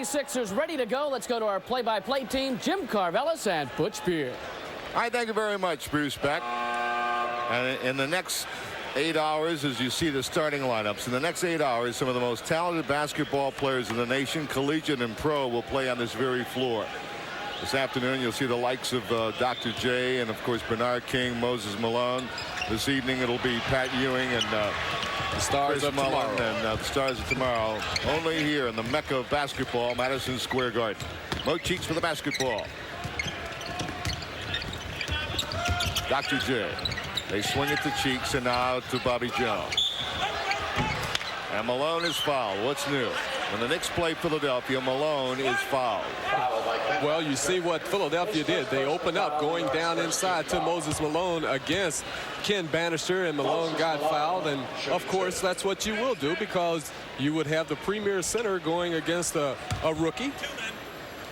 76ers ready to go. Let's go to our play-by-play team, Jim Carvelis and Butch Beer. All right, thank you very much, Bruce Beck. And in the next 8 hours, as you see the starting lineups, in the next 8 hours, some of the most talented basketball players in the nation, collegiate and pro, will play on this very floor. This afternoon, you'll see the likes of Dr. J and, of course, Bernard King, Moses Malone. This evening, it'll be Pat Ewing and the Stars of tomorrow. And the Stars of tomorrow, only here in the Mecca of basketball, Madison Square Garden. Mo Cheeks for the basketball. Dr. J. They swing it to Cheeks and now to Bobby Jones. And Malone is fouled. What's new? When the Knicks play Philadelphia, Malone is fouled. Well, you see what Philadelphia did. They opened up going down inside to Moses Malone against Ken Bannister, and Malone got fouled. And, of course, that's what you will do because you would have the premier center going against a rookie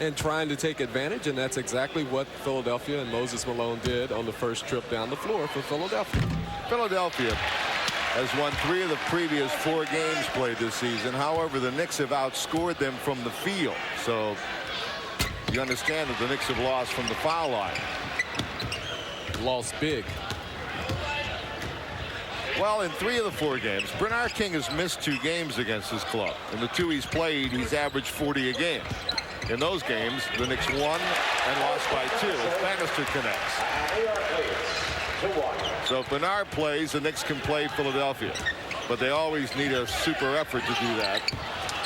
and trying to take advantage. And that's exactly what Philadelphia and Moses Malone did on the first trip down the floor for Philadelphia. Philadelphia has won 3 of the previous 4 games played this season. However, the Knicks have outscored them from the field. So you understand that the Knicks have lost from the foul line. Lost big. Well, in 3 of the 4 games, Bernard King has missed 2 games against his club. In the 2 he's played, he's averaged 40 a game. In those games, the Knicks won and lost by 2 as Bannister connects. So if Bernard plays, the Knicks can play Philadelphia. But they always need a super effort to do that.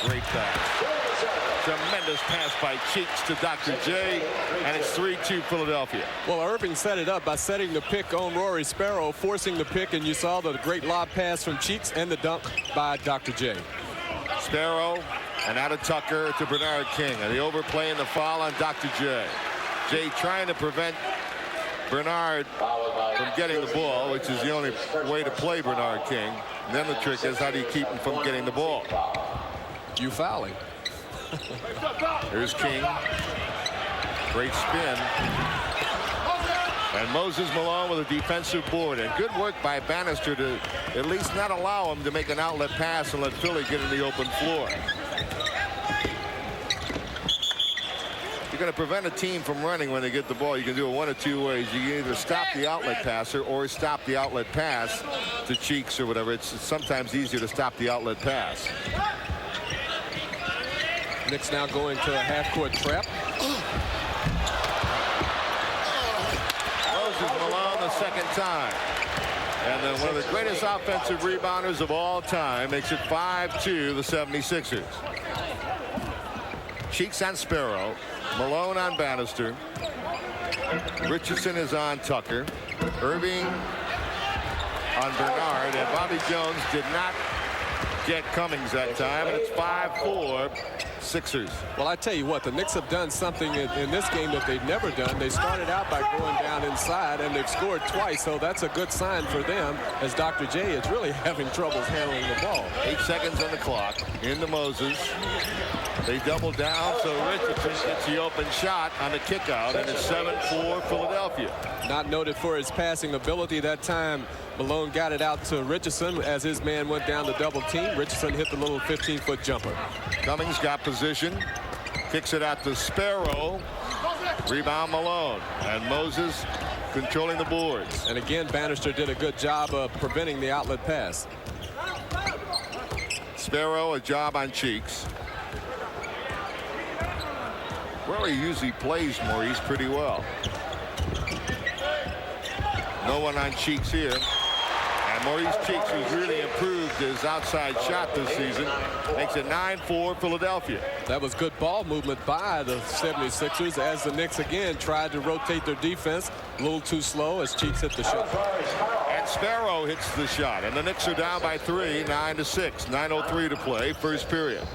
Great pass. Tremendous pass by Cheeks to Dr. J. And it's 3-2 Philadelphia. Well, Erving set it up by setting the pick on Rory Sparrow, forcing the pick, and you saw the great lob pass from Cheeks and the dunk by Dr. J. Sparrow and out of Tucker to Bernard King. And the overplay and the foul on Dr. J. J trying to prevent Bernard from getting the ball, which is the only way to play Bernard King. And then the trick is, how do you keep him from getting the ball? You fouling. Here's King. Great spin. And Moses Malone with a defensive board. And good work by Bannister to at least not allow him to make an outlet pass and let Philly get in the open floor. You're going to prevent a team from running when they get the ball. You can do it one of 2 ways. You can either stop the outlet passer or stop the outlet pass to Cheeks or whatever. It's sometimes easier to stop the outlet pass. Knicks now going to a half-court trap. Moses Malone the second time. And then one of the greatest offensive rebounders of all time makes it 5-2, the 76ers. Cheeks on Sparrow. Malone on Bannister. Richardson is on Tucker. Erving on Bernard. And Bobby Jones did not get Cummings that time. And it's 5-4 Sixers. Well, I tell you what, the Knicks have done something in this game that they've never done. They started out by going down inside, and they've scored twice, so that's a good sign for them, as Dr. J is really having troubles handling the ball. 8 seconds on the clock. Into Moses. They double down, so Richardson gets the open shot on the kickout, and it's 7-4 Philadelphia. Not noted for his passing ability that time. Malone got it out to Richardson as his man went down the double team. Richardson hit the little 15-foot jumper. Cummings got position, kicks it out to Sparrow. Rebound Malone, and Moses controlling the boards. And again, Bannister did a good job of preventing the outlet pass. Sparrow, a job on Cheeks. Well, he usually plays Maurice pretty well. No one on Cheeks here. And Maurice Cheeks, who's really improved his outside shot this season, makes it 9-4 Philadelphia. That was good ball movement by the 76ers as the Knicks again tried to rotate their defense a little too slow as Cheeks hit the shot. And Sparrow hits the shot, and the Knicks are down by 3, 9-6. 9:03 to play, first period.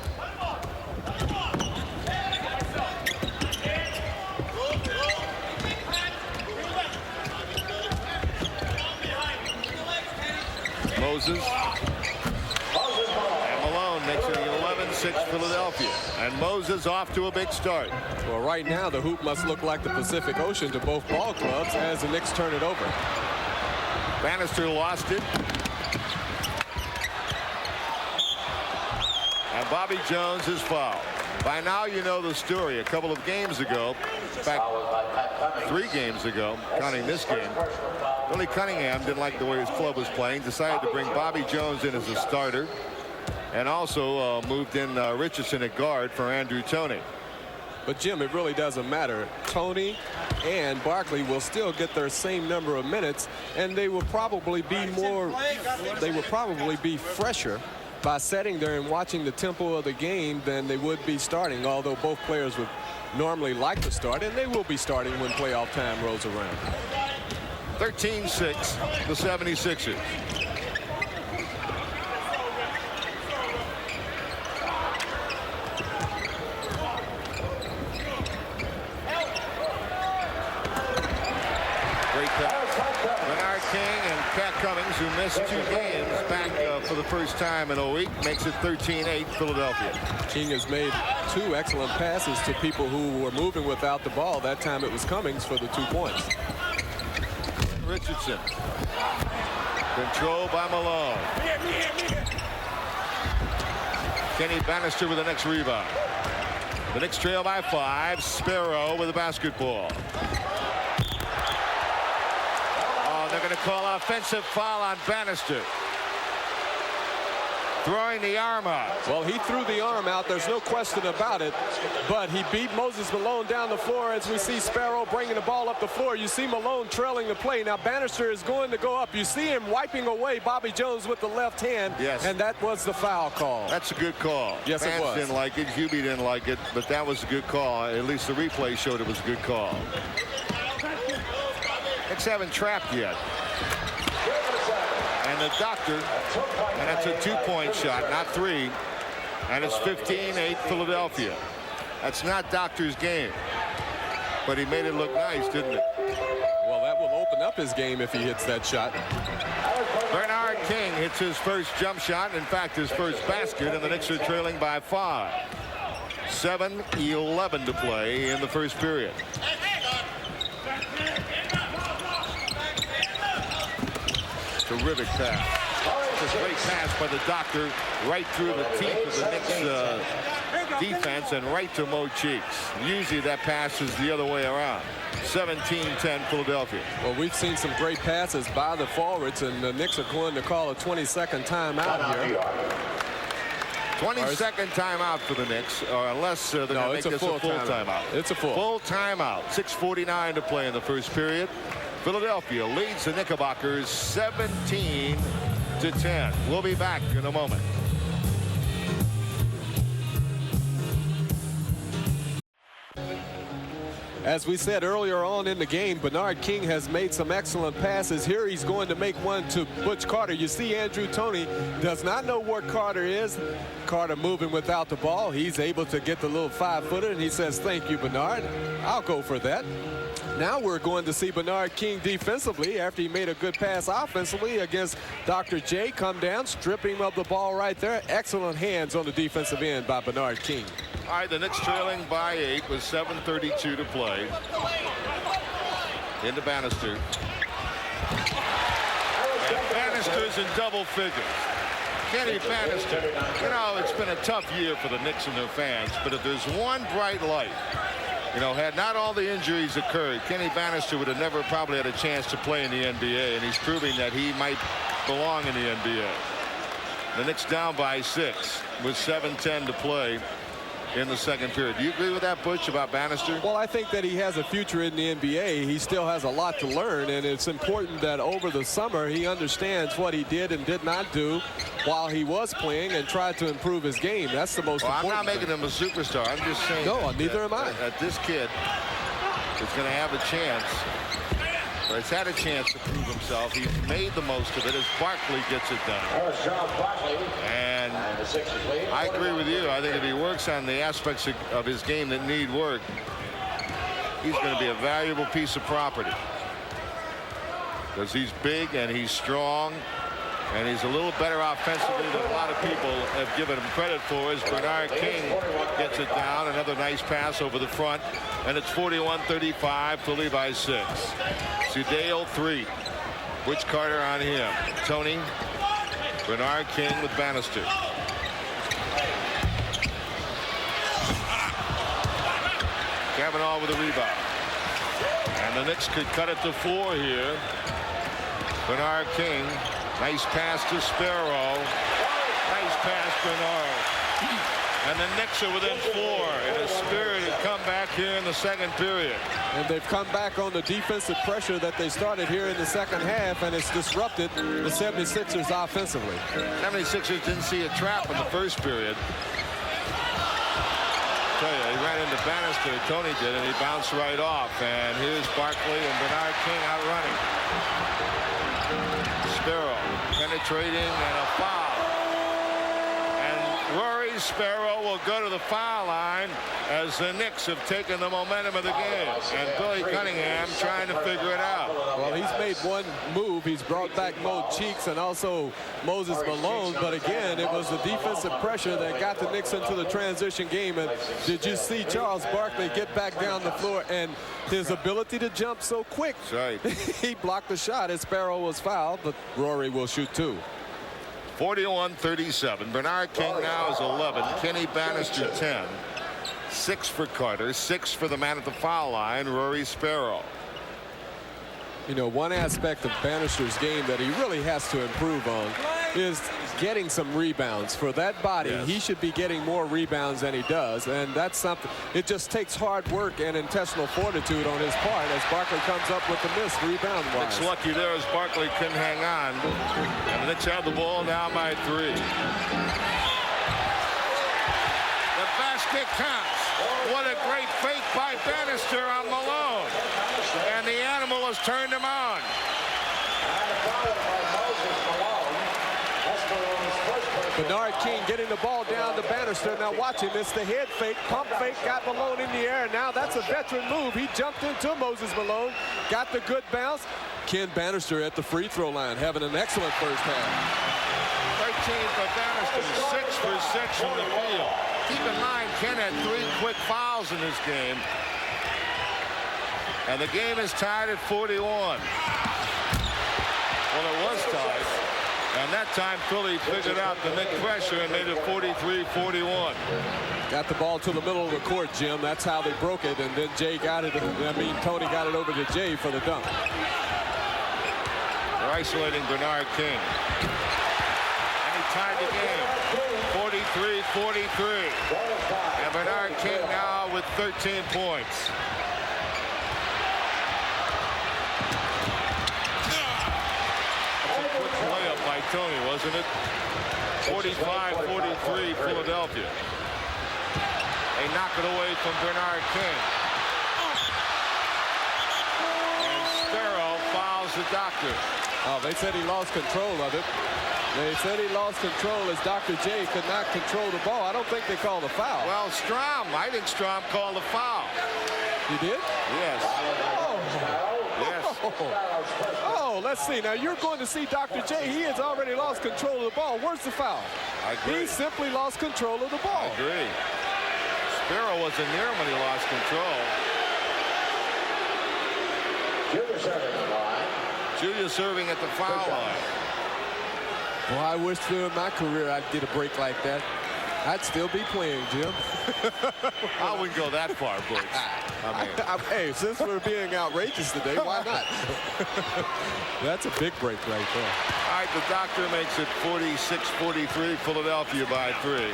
Moses. And Malone makes it 11-6 Philadelphia. And Moses off to a big start. Well, right now the hoop must look like the Pacific Ocean to both ball clubs as the Knicks turn it over. Bannister lost it. And Bobby Jones is fouled. By now you know the story. A couple of games ago, in fact 3 games ago, counting this game, Billy Cunningham didn't like the way his club was playing, decided to bring Bobby Jones in as a starter, and also moved in Richardson at guard for Andrew Toney. But Jim, it really doesn't matter. Toney and Barkley will still get their same number of minutes, and they will probably be fresher by sitting there and watching the tempo of the game than they would be starting, although both players would normally like to start, and they will be starting when playoff time rolls around. 13-6, the 76ers. Great pass. Bernard King and Pat Cummings, who missed 2 games, back for the first time in a week, makes it 13-8 Philadelphia. King has made 2 excellent passes to people who were moving without the ball. That time it was Cummings for the 2 points. Richardson. Controlled by Malone. Kenny Bannister with the next rebound. The Knicks trail by 5. Sparrow with the basketball. Oh, they're going to call an offensive foul on Bannister. Throwing the arm out. Well, he threw the arm out. There's no question about it. But he beat Moses Malone down the floor as we see Sparrow bringing the ball up the floor. You see Malone trailing the play. Now Bannister is going to go up. You see him wiping away Bobby Jones with the left hand. Yes. And that was the foul call. That's a good call. Yes, it was. Didn't like it. Hubie didn't like it. But that was a good call. At least the replay showed it was a good call. Knicks haven't trapped yet. And the doctor, and that's a 2-point shot, not 3. And it's 15-8 Philadelphia. That's not Doctor's game. But he made it look nice, didn't it? Well, that will open up his game if he hits that shot. Bernard King hits his first jump shot, in fact his first basket, and the Knicks are trailing by 5. 7:11 to play in the first period. Terrific pass. It's a great pass by the doctor right through the teeth of the Knicks defense and right to Mo Cheeks. Usually that pass is the other way around. 17-10 Philadelphia. Well, we've seen some great passes by the forwards, and the Knicks are going to call a 20-second timeout here. 20-second timeout for the Knicks, or unless they're going to make this a full timeout. It's a full timeout. 6:49 to play in the first period. Philadelphia leads the Knickerbockers 17-10. We'll be back in a moment. As we said earlier on in the game, Bernard King has made some excellent passes. Here he's going to make one to Butch Carter. You see Andrew Toney does not know where Carter is. Carter moving without the ball. He's able to get the little 5-footer, and he says, "Thank you, Bernard. I'll go for that." Now we're going to see Bernard King defensively after he made a good pass offensively against Dr. J. Come down, strip him of the ball right there. Excellent hands on the defensive end by Bernard King. All right, the Knicks trailing by 8 with 7:32 to play. Into Bannister. And Bannister's in double figures. Kenny Bannister. You know, it's been a tough year for the Knicks and their fans, but if there's one bright light, you know, had not all the injuries occurred, Kenny Bannister would have never probably had a chance to play in the NBA, and he's proving that he might belong in the NBA. The Knicks down by 6 with 7:10 to play in the second period. Do you agree with that, Butch, about Bannister? Well, I think that he has a future in the NBA. He still has a lot to learn, and it's important that over the summer he understands what he did and did not do while he was playing and tried to improve his game. That's the most important I'm not making him a superstar. I'm just saying. No, neither am I. That this kid is going to have a chance. But he's had a chance to prove himself. He's made the most of it as Barkley gets it done. And I agree with you. I think if he works on the aspects of his game that need work, he's going to be a valuable piece of property. Because he's big and he's strong. And he's a little better offensively than a lot of people have given him credit for. As Bernard King gets it down. Another nice pass over the front. And it's 41-35, Philly by 6. Sudale 3. Butch Carter on him. Toney. Bernard King with Bannister. with a rebound. And the Knicks could cut it to 4 here. Bernard King. Nice pass to Sparrow. Nice pass, Bernard. And the Knicks are within 4 in a spirited comeback here in the second period. And they've come back on the defensive pressure that they started here in the second half, and it's disrupted the 76ers offensively. 76ers didn't see a trap in the first period. I tell you, he ran into Bannister, Tony did, and he bounced right off. And here's Barkley and Bernard King out running. Sparrow penetrating and a foul. Rory Sparrow will go to the foul line as the Knicks have taken the momentum of the game. And Billy Cunningham trying to figure it out. Well, he's made one move. He's brought back Mo Cheeks and also Moses Malone. But again, it was the defensive pressure that got the Knicks into the transition game. And did you see Charles Barkley get back down the floor and his ability to jump so quick? That's right. He blocked the shot as Sparrow was fouled, but Rory will shoot 2. 41-37. Bernard King now is 11. Kenny Bannister 10. 6 for Carter. 6 for the man at the foul line, Rory Sparrow. You know, one aspect of Bannister's game that he really has to improve on is getting some rebounds. For that body, yes, he should be getting more rebounds than he does, and that's something. It just takes hard work and intentional fortitude on his part as Barkley comes up with the miss rebound-wise. It's lucky there as Barkley couldn't hang on. And the Knicks have the ball now by 3. The basket counts. What a great fake by Bannister on Malone. And the animal has turned him on. Bernard King getting the ball down to Bannister. Now watch him. It's the head fake, pump fake, got Malone in the air. Now that's a veteran move. He jumped into Moses Malone, got the good bounce. Ken Bannister at the free throw line, having an excellent first half. 13 for Bannister, 6 for 6 from the field. Keep in mind, Ken had 3 quick fouls in this game. And the game is tied at 41. Well, it was tied. And that time, Philly figured out the Knick pressure and made it 43-41. Got the ball to the middle of the court, Jim. That's how they broke it. And then Tony got it over to Jay for the dunk. They're isolating Bernard King. And he tied the game. 43-43. And Bernard King now with 13 points. By Tony, wasn't it? 45-43 Philadelphia. They knock it away from Bernard King. And Sparrow fouls the doctor. Oh, they said he lost control of it. They said he lost control as Dr. J could not control the ball. I don't think they called a foul. Well, I think Strom called a foul. You did? Yes. Oh. Yes. Oh, let's see. Now, you're going to see Dr. J. He has already lost control of the ball. Where's the foul? I agree. He simply lost control of the ball. I agree. Sparrow wasn't near him when he lost control. Julius Erving at the foul line. Well, I wish in my career I'd get a break like that. I'd still be playing, Jim. I wouldn't go that far, Butch. Hey, since we're being outrageous today, why not? That's a big break right there. All right, the doctor makes it 46-43, Philadelphia by 3.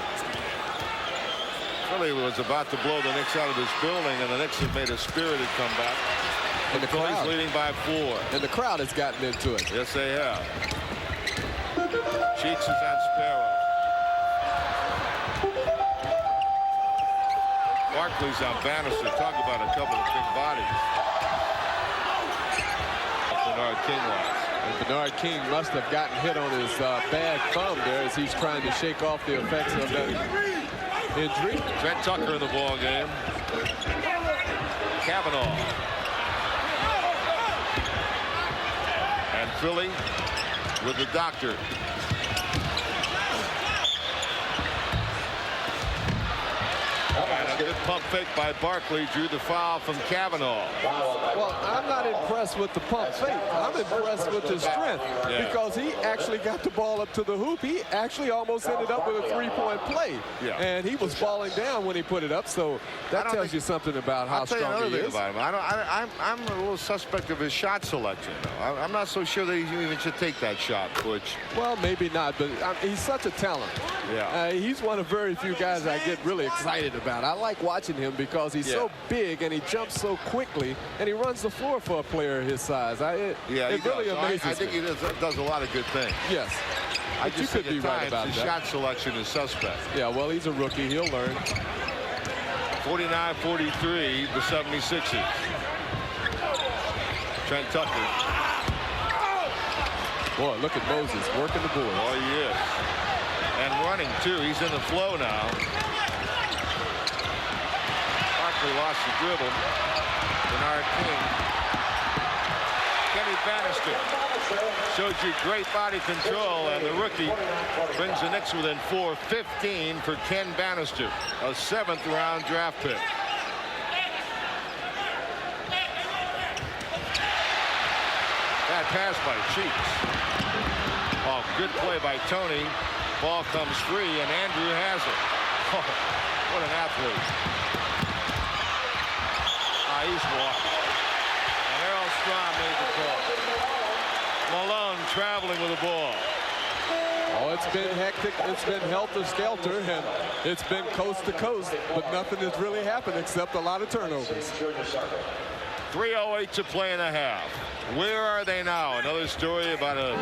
Philly was about to blow the Knicks out of this building, and the Knicks have made a spirited comeback. And the Philly's crowd leading by 4. And the crowd has gotten into it. Yes, they have. Cheeks is on Sparrow. Barkley's on Bannister. Talk about a couple of big bodies. Bernard King was. And Bernard King must have gotten hit on his bad thumb there as he's trying to shake off the effects of that injury. Trent Tucker in the ball game. Kavanaugh. And Philly with the doctor. And Good pump fake by Barkley, drew the foul from Kavanaugh. Well, I'm not impressed with the pump fake. I'm impressed with his strength because he actually got the ball up to the hoop. He actually almost ended up with a three-point play. And he was falling down when he put it up, so that tells you something about how strong he is. About him. I'm a little suspect of his shot selection. I'm not so sure that he even should take that shot, Butch. Well, maybe not, but he's such a talent. He's one of very few guys I get really excited about. I like watching him because he's so big and he jumps so quickly and he runs the floor for a player his size. It really amazes me. I think he does a lot of good things. Yes. I just could be right about his that. Shot selection is suspect. Yeah, well, he's a rookie. He'll learn. 49-43, the 76ers. Trent Tucker. Boy, look at Moses working the boards. Oh, he is. And running, too. He's in the flow now. Barkley lost the dribble. Bernard King. Kenny Bannister shows you great body control, and the rookie brings the Knicks within 4-15 for Ken Bannister, a 7th-round draft pick. Bad pass by Cheeks. Oh, good play by Tony. Ball comes free, and Andrew has it. Oh, what an athlete. He's walking. And Harold Strom made the call. Malone traveling with the ball. Oh, it's been hectic. It's been helter-skelter, and it's been coast to coast, but nothing has really happened except a lot of turnovers. 3:08 to play in the half. Where are they now? Another story about an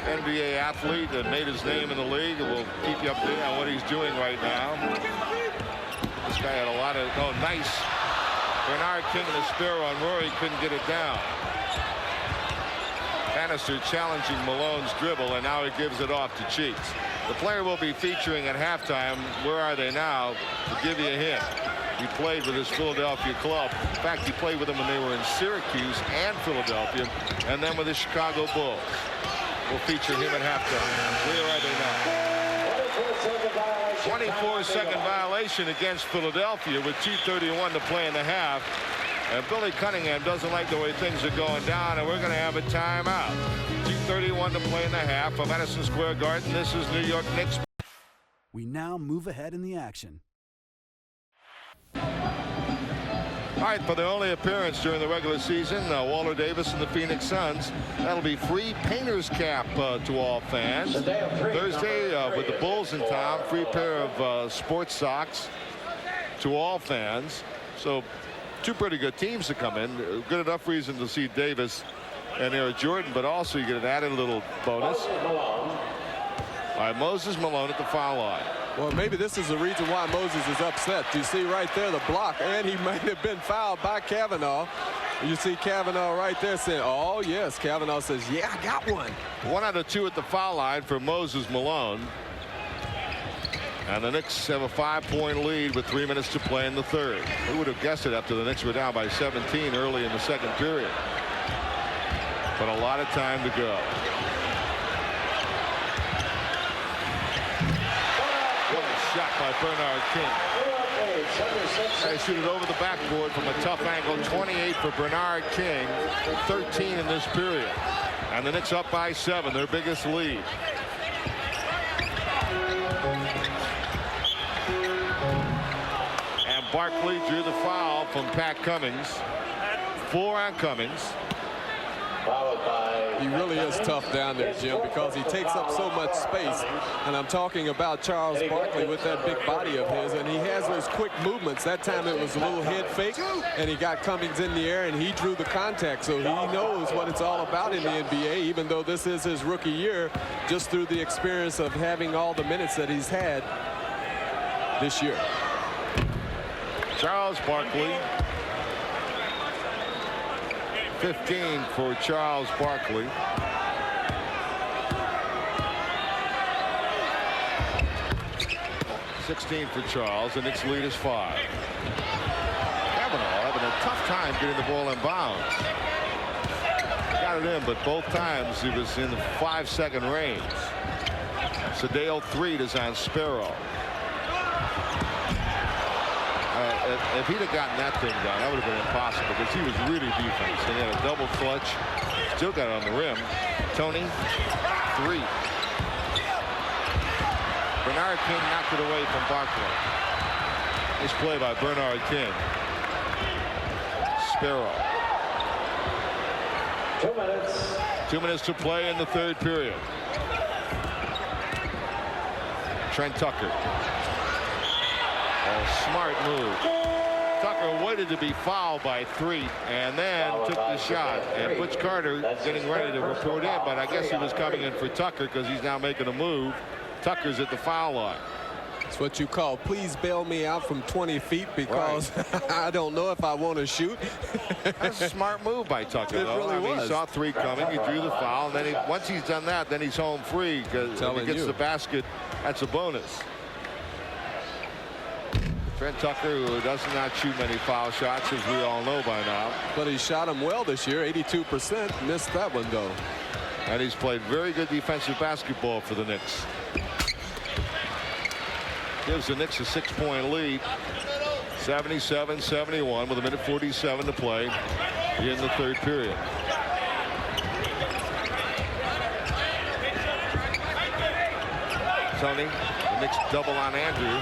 NBA athlete that made his name in the league. We'll keep you updated on what he's doing right now. This guy had a lot of, nice. Bernard King and the Sparrow on Rory couldn't get it down. Bannister challenging Malone's dribble, and now he gives it off to Cheeks. The player will be featuring at halftime. Where are they now? To give you a hint. He played with his Philadelphia club. In fact, he played with them when they were in Syracuse and Philadelphia, and then with the Chicago Bulls. We'll feature him at halftime. Where are they now? 24-second violation against Philadelphia with 2:31 to play in the half. And Billy Cunningham doesn't like the way things are going down, and we're going to have a timeout. 2:31 to play in the half from Madison Square Garden. This is New York Knicks. We now move ahead in the action. All right, for their only appearance during the regular season, Walter Davis and the Phoenix Suns. That'll be free painter's cap to all fans. Thursday, with the Bulls in town, free pair of sports socks to all fans. So two pretty good teams to come in. Good enough reason to see Davis and Air Jordan, but also you get an added little bonus by Moses Malone at the foul line. Well, maybe this is the reason why Moses is upset. You see right there the block, and he might have been fouled by Kavanaugh. You see Kavanaugh right there saying, oh, yes. Kavanaugh says, yeah, I got one. 1 out of 2 at the foul line for Moses Malone. And the Knicks have a 5-point lead with 3 minutes to play in the third. Who would have guessed it after the Knicks were down by 17 early in the second period? But a lot of time to go. Shot by Bernard King. They shoot it over the backboard from a tough angle. 28 for Bernard King. 13 in this period. And the Knicks up by 7, their biggest lead. And Barkley drew the foul from Pat Cummings. 4 on Cummings. He really is tough down there, Jim, because he takes up so much space. And I'm talking about Charles Barkley with that big body of his, and he has those quick movements. That time it was a little head fake, and he got Cummings in the air, and he drew the contact. So he knows what it's all about in the NBA, even though this is his rookie year, just through the experience of having all the minutes that he's had this year. Charles Barkley. 15 for Charles Barkley. $16 for Charles. The Knicks lead is 5. Kavanaugh having a tough time getting the ball in bounds. Got it in, but both times he was in the 5-second range. Sedale 3 is on Sparrow. if he'd have gotten that thing done, that would have been impossible because he was really defense. And he had a double clutch. Still got it on the rim. Tony, 3. Bernard King knocked it away from Barkley. Nice play by Bernard King. Sparrow. 2 minutes. 2 minutes to play in the third period. Trent Tucker. Oh, smart move. Tucker waited to be fouled by 3 and then took the shot. And Butch Carter getting ready to report in, but I guess he was coming in for Tucker because he's now making a move. Tucker's at the foul line. It's what you call please bail me out from 20 feet because I don't know if I want to shoot. That's a smart move by Tucker, It though. really I mean, was. he saw 3 coming. He drew the foul. And then once he's done that, then he's home free because if he gets the basket, that's a bonus. Trent Tucker, who does not shoot many foul shots, as we all know by now. But he shot them well this year, 82%. Missed that one, though. And he's played very good defensive basketball for the Knicks. Gives the Knicks a 6-point lead. 77-71 with 1:47 to play in the third period. Tony, the Knicks double on Andrew.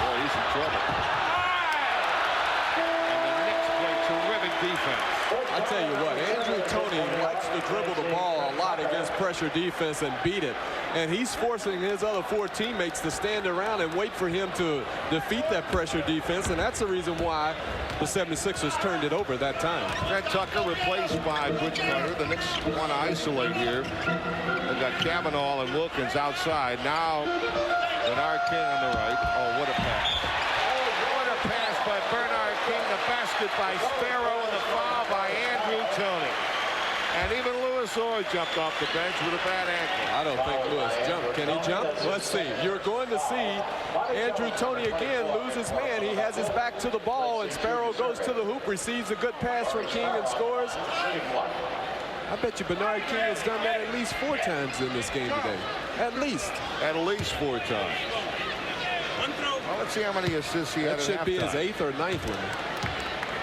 Boy, he's in trouble. And the Knicks play terrific defense. I tell you what, Andrew Toney likes to dribble the ball a lot against pressure defense and beat it. And he's forcing his other 4 teammates to stand around and wait for him to defeat that pressure defense. And that's the reason why the 76ers turned it over that time. Trent Tucker replaced by Butch Carter. The Knicks want to isolate here. They've got Kavanaugh and Wilkins outside. Now Bernard King on the right. Oh, what a pass. What a pass by Bernard King. The basket by Sparrow and the foul by Andrew Toney. And even Lewis Orr jumped off the bench with a bad ankle. I don't think Lewis jumped. Can he jump? Let's see. You're going to see Andrew Toney again lose his man. He has his back to the ball, and Sparrow goes to the hoop, receives a good pass from King and scores. I bet you Bernard King has done that at least 4 times in this game today. At least. At least 4 times. Well, let's see how many assists he had. That should be his 8th or 9th one.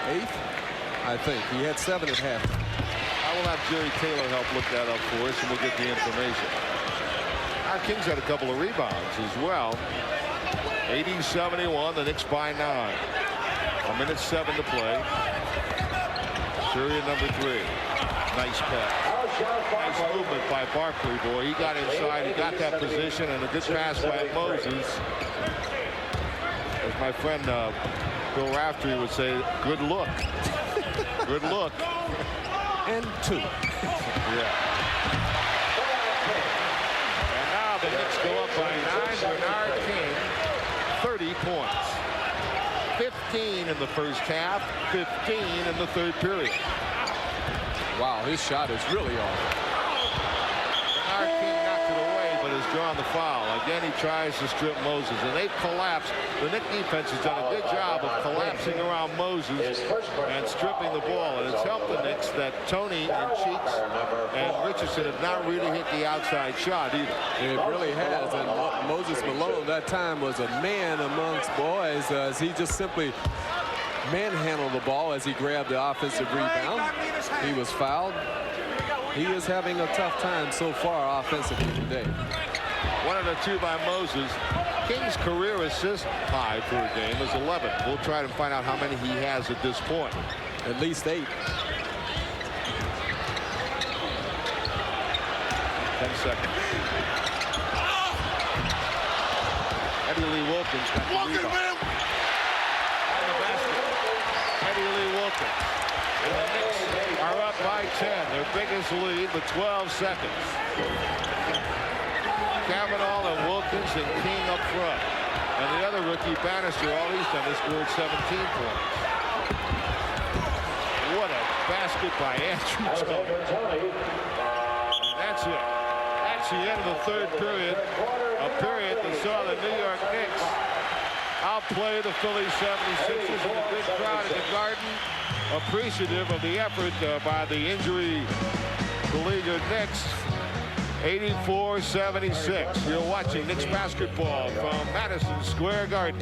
8th? I think. He had 7 at half. I will have Jerry Taylor help look that up for us, and we'll get the information. Our Kings had a couple of rebounds as well. 80-71, the Knicks by 9. 1:07 to play. Syria number 3. Nice pass. Nice movement by Barkley, boy. He got inside, he got that position, and a good pass by Moses. As my friend Bill Raftery would say, good look. Good look. And 2. Yeah. And now the Knicks go up by 9. Bernard King, 30 points. 15 in the first half, 15 in the third period. Wow, his shot is really off. Bernard King knocked it away, but has drawn the foul. Again, he tries to strip Moses, and they've collapsed. The Knicks defense has done a good job of collapsing around Moses and stripping the ball. And it's helped the Knicks that Toney and Cheeks and Richardson have not really hit the outside shot either. It really has. And Moses Malone that time was a man amongst boys as he just simply manhandled the ball as he grabbed the offensive rebound. He was fouled. He is having a tough time so far offensively today. 1 and 2 by Moses. King's career assist high for a game is 11. We'll try to find out how many he has at this point. At least 8. 10 seconds. Eddie Lee Wilkins got the rebound. On the basket. Eddie Lee Wilkins. And the Knicks are up by 10. Their biggest lead with 12 seconds. Kavanaugh and Wilkins and King up front. And the other rookie, Bannister, all he's done is scored 17 points. What a basket by Andrew Toney. And that's it. That's the end of the third period. A period that saw the New York Knicks outplay the Philly 76ers in a big crowd at the Garden. Appreciative of the effort by the injury-beleaguered Knicks. 84-76. You're watching Knicks basketball from Madison Square Garden.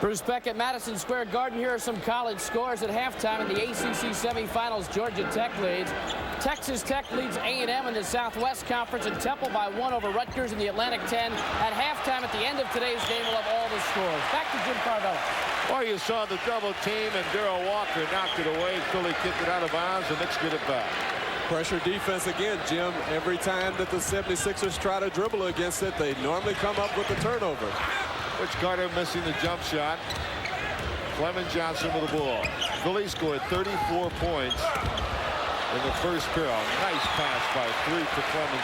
Bruce Beck at Madison Square Garden. Here are some college scores at halftime in the ACC semifinals. Georgia Tech leads. Texas Tech leads A&M in the Southwest Conference, and Temple by 1 over Rutgers in the Atlantic 10. At halftime, at the end of today's game, we'll have all the scores. Back to Jim Carvello. Well, you saw the double team, and Darrell Walker knocked it away. Philly kicked it out of bounds, and Knicks get it back. Pressure defense again, Jim. Every time that the 76ers try to dribble against it, they normally come up with a turnover. Rich Carter missing the jump shot. Clement Johnson with the ball. Philly scored 34 points in the first period. Nice pass by 3 to Clement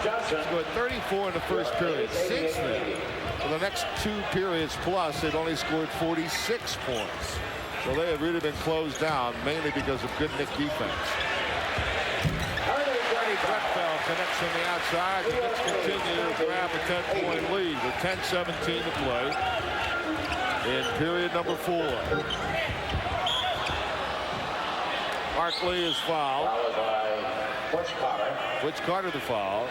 Johnson. Scored 34 in the first period. Since then, for the next 2 periods plus, they've only scored 46 points. So they have really been closed down, mainly because of good Knick defense. Connects from the outside. The Knicks continue to grab a 10-point lead with 10:17 to play in period number 4. Barkley is fouled. Butch Carter the foul.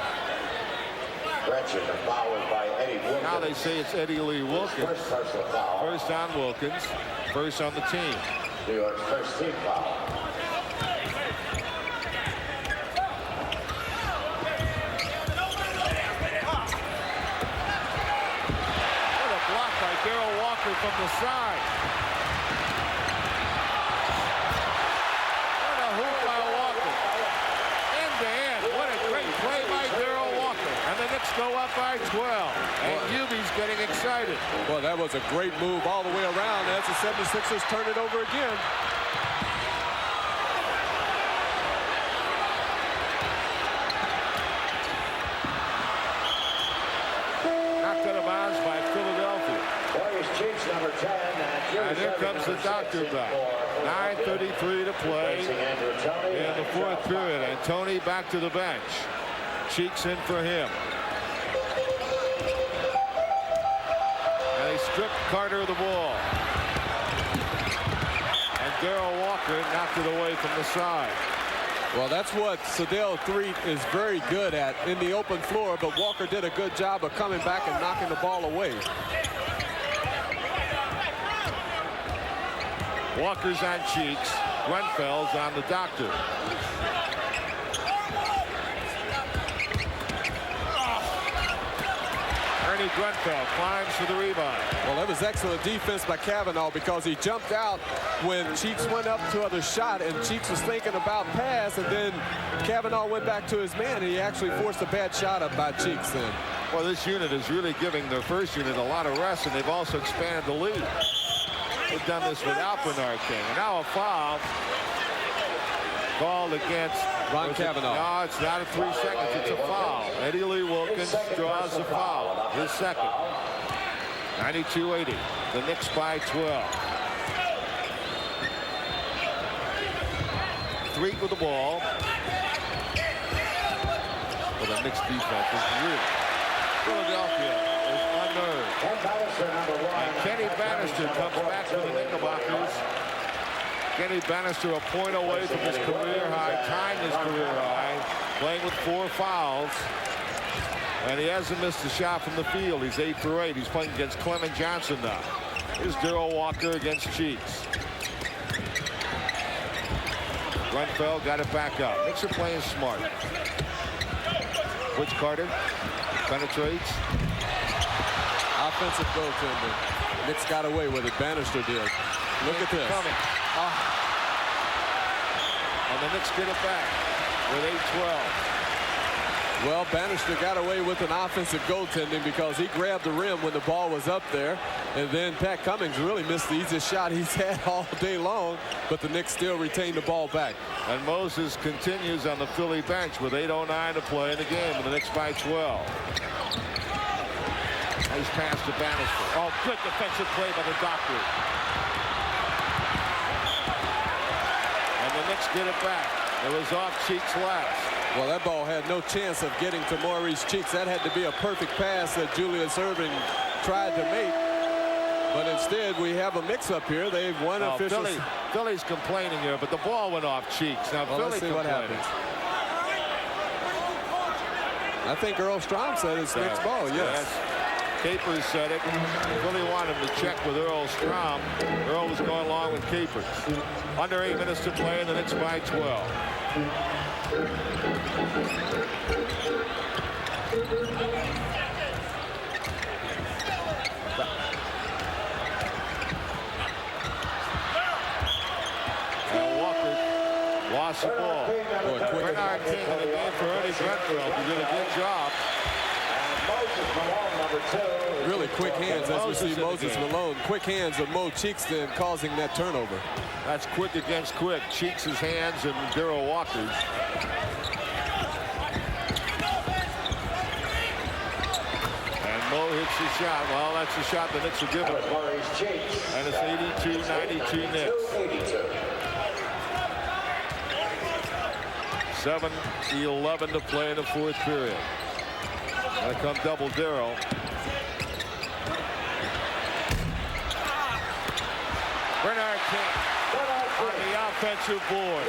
Now they say it's Eddie Lee Wilkins. First on Wilkins. First on the team. New York's first team foul. From the side. What a hoop by Walker. End to end. What a great play by Darrell Walker. And the Knicks go up by 12. And Yubi's getting excited. Well, that was a great move all the way around as the 76ers turn it over again. Knocked out of bounds by Philadelphia. Number 10, and here comes the doctor back. 9:33 to play in the 4th period. And Tony back to the bench. Cheeks in for him. And they stripped Carter of the ball. And Darrell Walker knocked it away from the side. Well, that's what Sedell Threet is very good at in the open floor, but Walker did a good job of coming back and knocking the ball away. Walker's on Cheeks. Grunfeld's on the doctor. Ernie Grunfeld climbs for the rebound. Well, that was excellent defense by Kavanaugh because he jumped out when Cheeks went up to the shot, and Cheeks was thinking about pass, and then Kavanaugh went back to his man, and he actually forced a bad shot up by Cheeks then. Well, this unit is really giving their first unit a lot of rest, and they've also expanded the lead. They've done this without Bernard King. And now a foul called against Ron Kavanaugh. No, it's not at 3 seconds. It's a foul. Eddie Lee Wilkins draws the foul. His second. 92-80. The Knicks by 12. Threet with the ball. Well, the Knicks defense is really. Philadelphia is unnerved. And Kenny Bannister comes back to the Knickerbockers. Kenny Bannister a point away from his career high, tying his career high, playing with 4 fouls. And he hasn't missed a shot from the field. He's 8 for 8. He's playing against Clement Johnson now. Here's Darrell Walker against Cheeks. Grunfeld got it back up. Knicks are playing smart. Butch Carter penetrates. Offensive goaltender. Knicks got away with it. Bannister did. Look at this. Coming. And the Knicks get it back with 8-12. Well, Bannister got away with an offensive goaltending because he grabbed the rim when the ball was up there. And then Pat Cummings really missed the easiest shot he's had all day long. But the Knicks still retain the ball back. And Moses continues on the Philly bench with 8:09 to play in the game. And the Knicks by 12. Nice pass to Bannister. Oh, good defensive play by the doctor. And the Knicks get it back. It was off Cheeks last. Well, that ball had no chance of getting to Maurice Cheeks. That had to be a perfect pass that Julius Erving tried to make. But instead, we have a mix-up here. They've won officials. Philly's complaining here, but the ball went off Cheeks. Now, well, Philly let's see what happens. I think Earl Strom said it's Knicks ball, yes. Capers said it. Really wanted him to check with Earl Strom. Earl was going along with Capers. Under 8 minutes to play, and the Knicks by 12. Lost the ball. Bernard King in the game for Ernie Grenfell. He did a good job. Really quick hands as we see Moses Malone. Quick hands of Mo Cheekston causing that turnover. That's quick against quick. Cheeks' hands and Darrell Walker's. And Mo hits the shot. Well, that's the shot the Knicks are giving. And it's 82-92 Knicks. 7:11 to play in the fourth period. Gonna come double Darrell. Bernard King on the offensive board.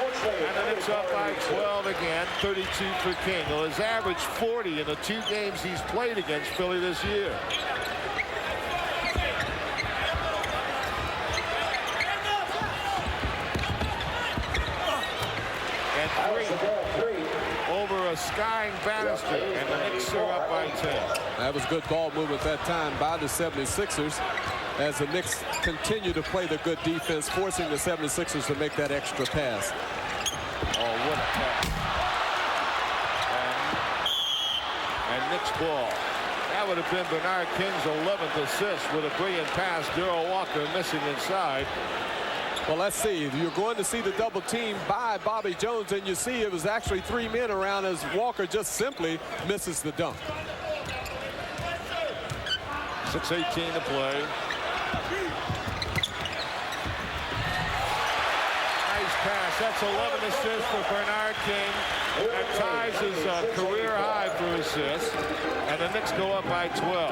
And the Knicks up by 12 again, 32 for King. Well, his average 40 in the 2 games he's played against Philly this year. And 3 over a skying Bannister, and the Knicks are up by 10. That was good ball movement that time by the 76ers as the Knicks continue to play the good defense, forcing the 76ers to make that extra pass. Oh, what a pass. And Knicks ball. That would have been Bernard King's 11th assist with a brilliant pass. Darrell Walker missing inside. Well, let's see. You're going to see the double team by Bobby Jones, and you see it was actually 3 men around as Walker just simply misses the dunk. 6:18 to play. Nice pass. That's 11 assists for Bernard King. That ties his career high for assists. And the Knicks go up by 12.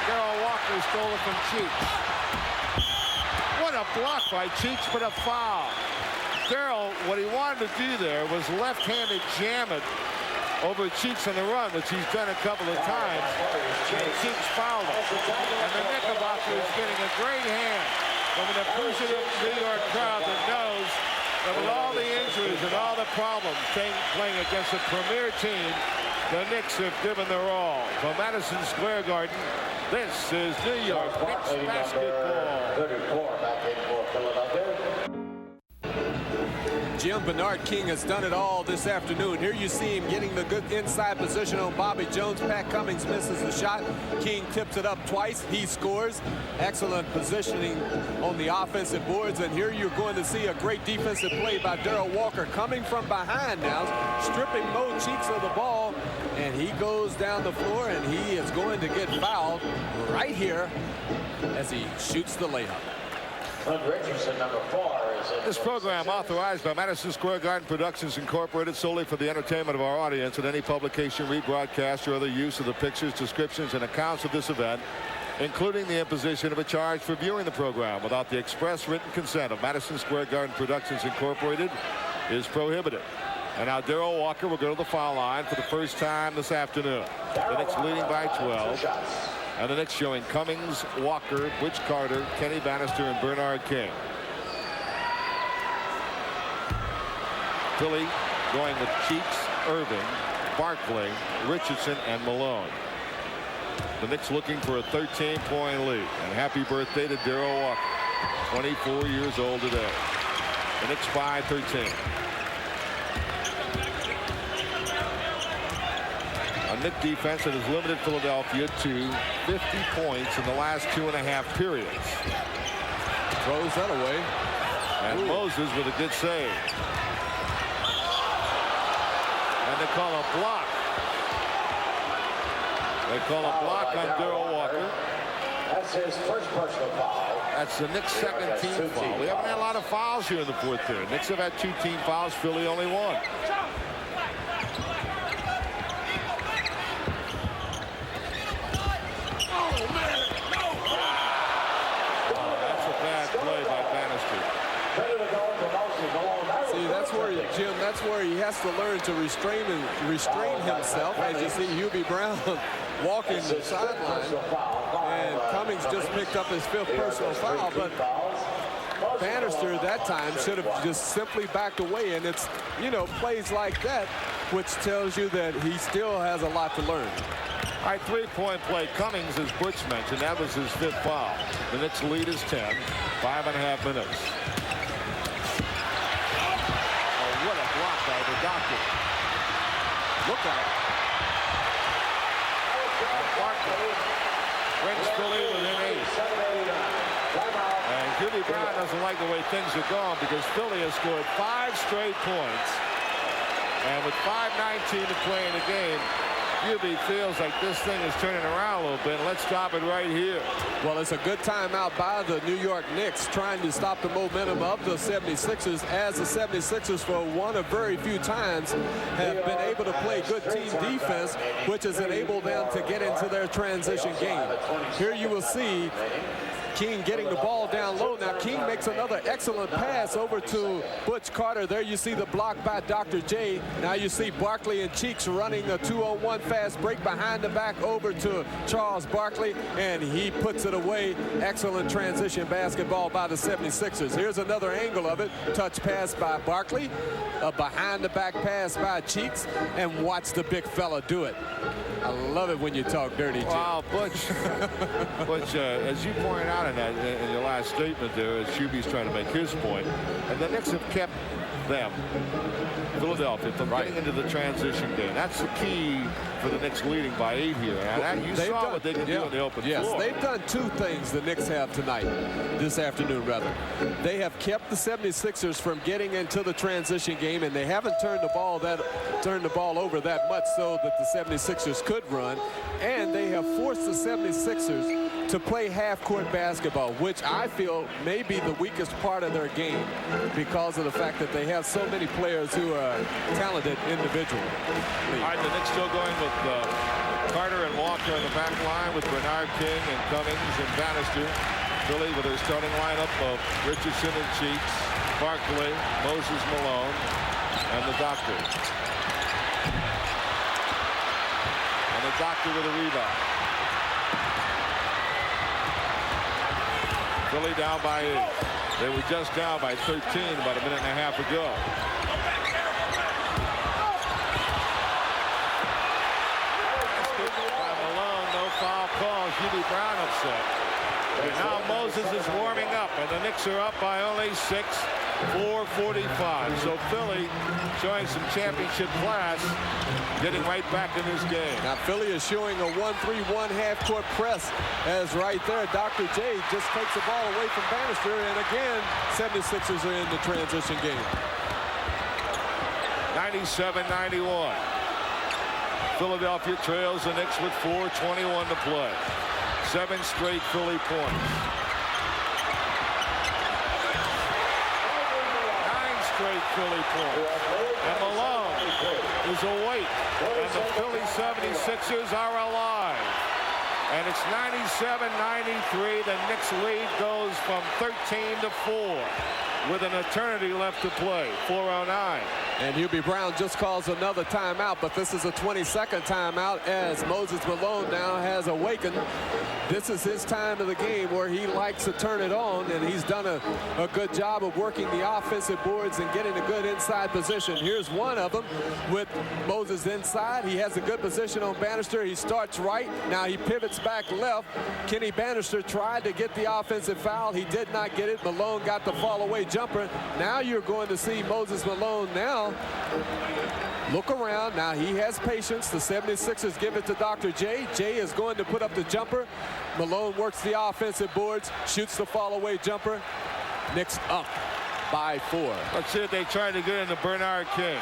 Darrell Walker stole it from Cheeks. What a block by Cheeks, but a foul. Darrell, what he wanted to do there was left-handed jam it over Cheeks on the run, which he's done a couple of times. And Cheeks fouled him. And the Knickerbocker is getting a great hand from an appreciative New York crowd that knows that with all the injuries and all the problems playing against a premier team, the Knicks have given their all. From Madison Square Garden, this is New York Knicks basketball. 34 back in for Philadelphia. Jim, Bernard King has done it all this afternoon. Here you see him getting the good inside position on Bobby Jones. Pat Cummings misses the shot. King tips it up twice. He scores. Excellent positioning on the offensive boards. And here you're going to see a great defensive play by Darrell Walker coming from behind now, stripping Mo Cheeks of the ball. And he goes down the floor, and he is going to get fouled right here as he shoots the layup. Richardson, number 4. This program authorized by Madison Square Garden Productions Incorporated solely for the entertainment of our audience, and any publication, rebroadcast, or other use of the pictures, descriptions, and accounts of this event, including the imposition of a charge for viewing the program without the express written consent of Madison Square Garden Productions Incorporated, is prohibited. And now Darrell Walker will go to the foul line for the first time this afternoon. The Knicks leading by 12. And the Knicks showing Cummings, Walker, Butch Carter, Kenny Bannister, and Bernard King. Philly going with Cheeks, Erving, Barkley, Richardson, and Malone. The Knicks looking for a 13-point lead. And happy birthday to Darrell Walker, 24 years old today. The Knicks by 13. A Knicks defense that has limited Philadelphia to 50 points in the last 2.5 periods. Throws that away. And Moses with a good save. And they call a block. They call a block on Darrell Walker. That's his first personal foul. That's the Knicks' second team foul. We haven't had a lot of fouls here in the fourth period. Knicks have had 2 team fouls. Philly only 1. See, that's where, Jim, that's where he has has to learn to restrain himself. As you see Hubie Brown walking the sideline. And Cummings just picked up his 5th personal foul. But Bannister that time should have just simply backed away. And it's, you know, plays like that, which tells you that he still has a lot to learn. All right, 3-point play. Cummings, as Butch mentioned, that was his 5th foul. The Knicks lead is 10. 5.5 minutes. Oh, what a block by the doctor. Look out. Barkley brings Philly within 8. And Hubie Brown doesn't like the way things are going because Philly has scored 5 straight points. And with 5:19 to play in the game, Hubie feels like this thing is turning around a little bit. Let's stop it right here. Well, it's a good timeout by the New York Knicks trying to stop the momentum of the 76ers, as the 76ers for one of very few times have been able to play good team defense, which has enabled them to get into their transition game. Here you will see King getting the ball down low. Now King makes another excellent pass over to Butch Carter. There you see the block by Dr. J. Now you see Barkley and Cheeks running a 2-on-1 fast break behind the back over to Charles Barkley, and he puts it away. Excellent transition basketball by the 76ers. Here's another angle of it. Touch pass by Barkley, a behind the back pass by Cheeks, and watch the big fella do it. I love it when you talk dirty, Jim. Wow, Butch, as you pointed out in your last statement there, as Hubie's trying to make his point, and the Knicks have kept them, Philadelphia, from getting into the transition game. That's the key for the Knicks leading by 8 here. And you saw what they can do in the open floor. Yes, they've done 2 things the Knicks have tonight, this afternoon rather. They have kept the 76ers from getting into the transition game, and they haven't turned the ball over that much so that the 76ers could run. And they have forced the 76ers to play half-court basketball, which I feel may be the weakest part of their game because of the fact that they have so many players who are talented individually. All right, the Knicks still going with Carter and Walker in the back line with Bernard King and Cummings and Bannister. Philly with their starting lineup of Richardson and Cheeks, Barkley, Moses Malone, and the Doctor. And the Doctor with a rebound. Philly down by 8. They were just down by 13 about a minute and a half ago. By Malone, no foul call. Hubie Brown upset. And now Moses is warming up, and the Knicks are up by only 6. 4:45. So Philly showing some championship class, getting right back in this game. Now Philly is showing a 1-3-1 half-court press, as right there Dr. J just takes the ball away from Bannister, and again 76ers are in the transition game. 97-91. Philadelphia trails the Knicks with 4:21 to play. 7 straight Philly points. 9 straight Philly points. And Malone is awake. And the Philly 76ers are alive. And it's 97-93. The Knicks lead goes from 13 to 4 with an eternity left to play. 4:09. And Hubie Brown just calls another timeout, but this is a 22nd timeout as Moses Malone now has awakened. This is his time of the game where he likes to turn it on, and he's done a good job of working the offensive boards and getting a good inside position. Here's one of them with Moses inside. He has a good position on Bannister. He starts right. Now he pivots back left. Kenny Bannister tried to get the offensive foul. He did not get it. Malone got the fall away jumper. Now you're going to see Moses Malone now look around. Now he has patience. The 76ers give it to Dr. J. J is going to put up the jumper. Malone works the offensive boards, shoots the fall away jumper. Knicks up by 4. Let's see if they try to get into Bernard King.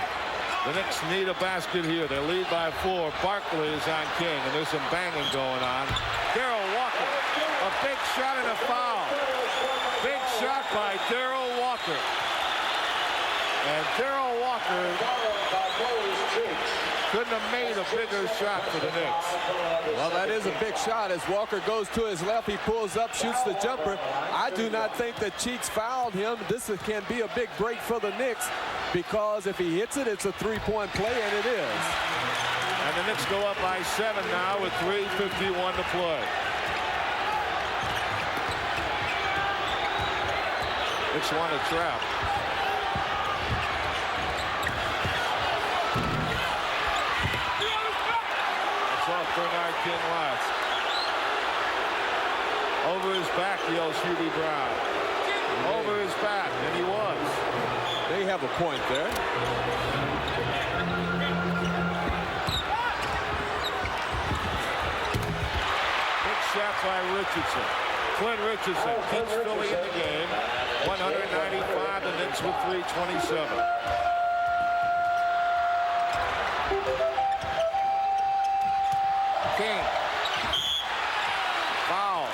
The Knicks need a basket here. They lead by 4. Barkley is on King, and there's some banging going on. Darrell Walker, a big shot and a foul. Big shot by Darrell Walker. And Darrell Walker couldn't have made a bigger shot for the Knicks. Well, that is a big shot as Walker goes to his left. He pulls up, shoots the jumper. I do not think that Cheeks fouled him. This can be a big break for the Knicks. because if he hits it, it's a three-point play, and it is. And the Knicks go up by 7 now with 3:51 to play. Knicks want a trap. It's off Bernard King last. Over his back, yells Hubie Brown. Over his back, and he was. They have a point there. Big shot by Richardson. Clint Richardson keeps Philly in the game. 195, the Knicks with 3:27. King. Foul.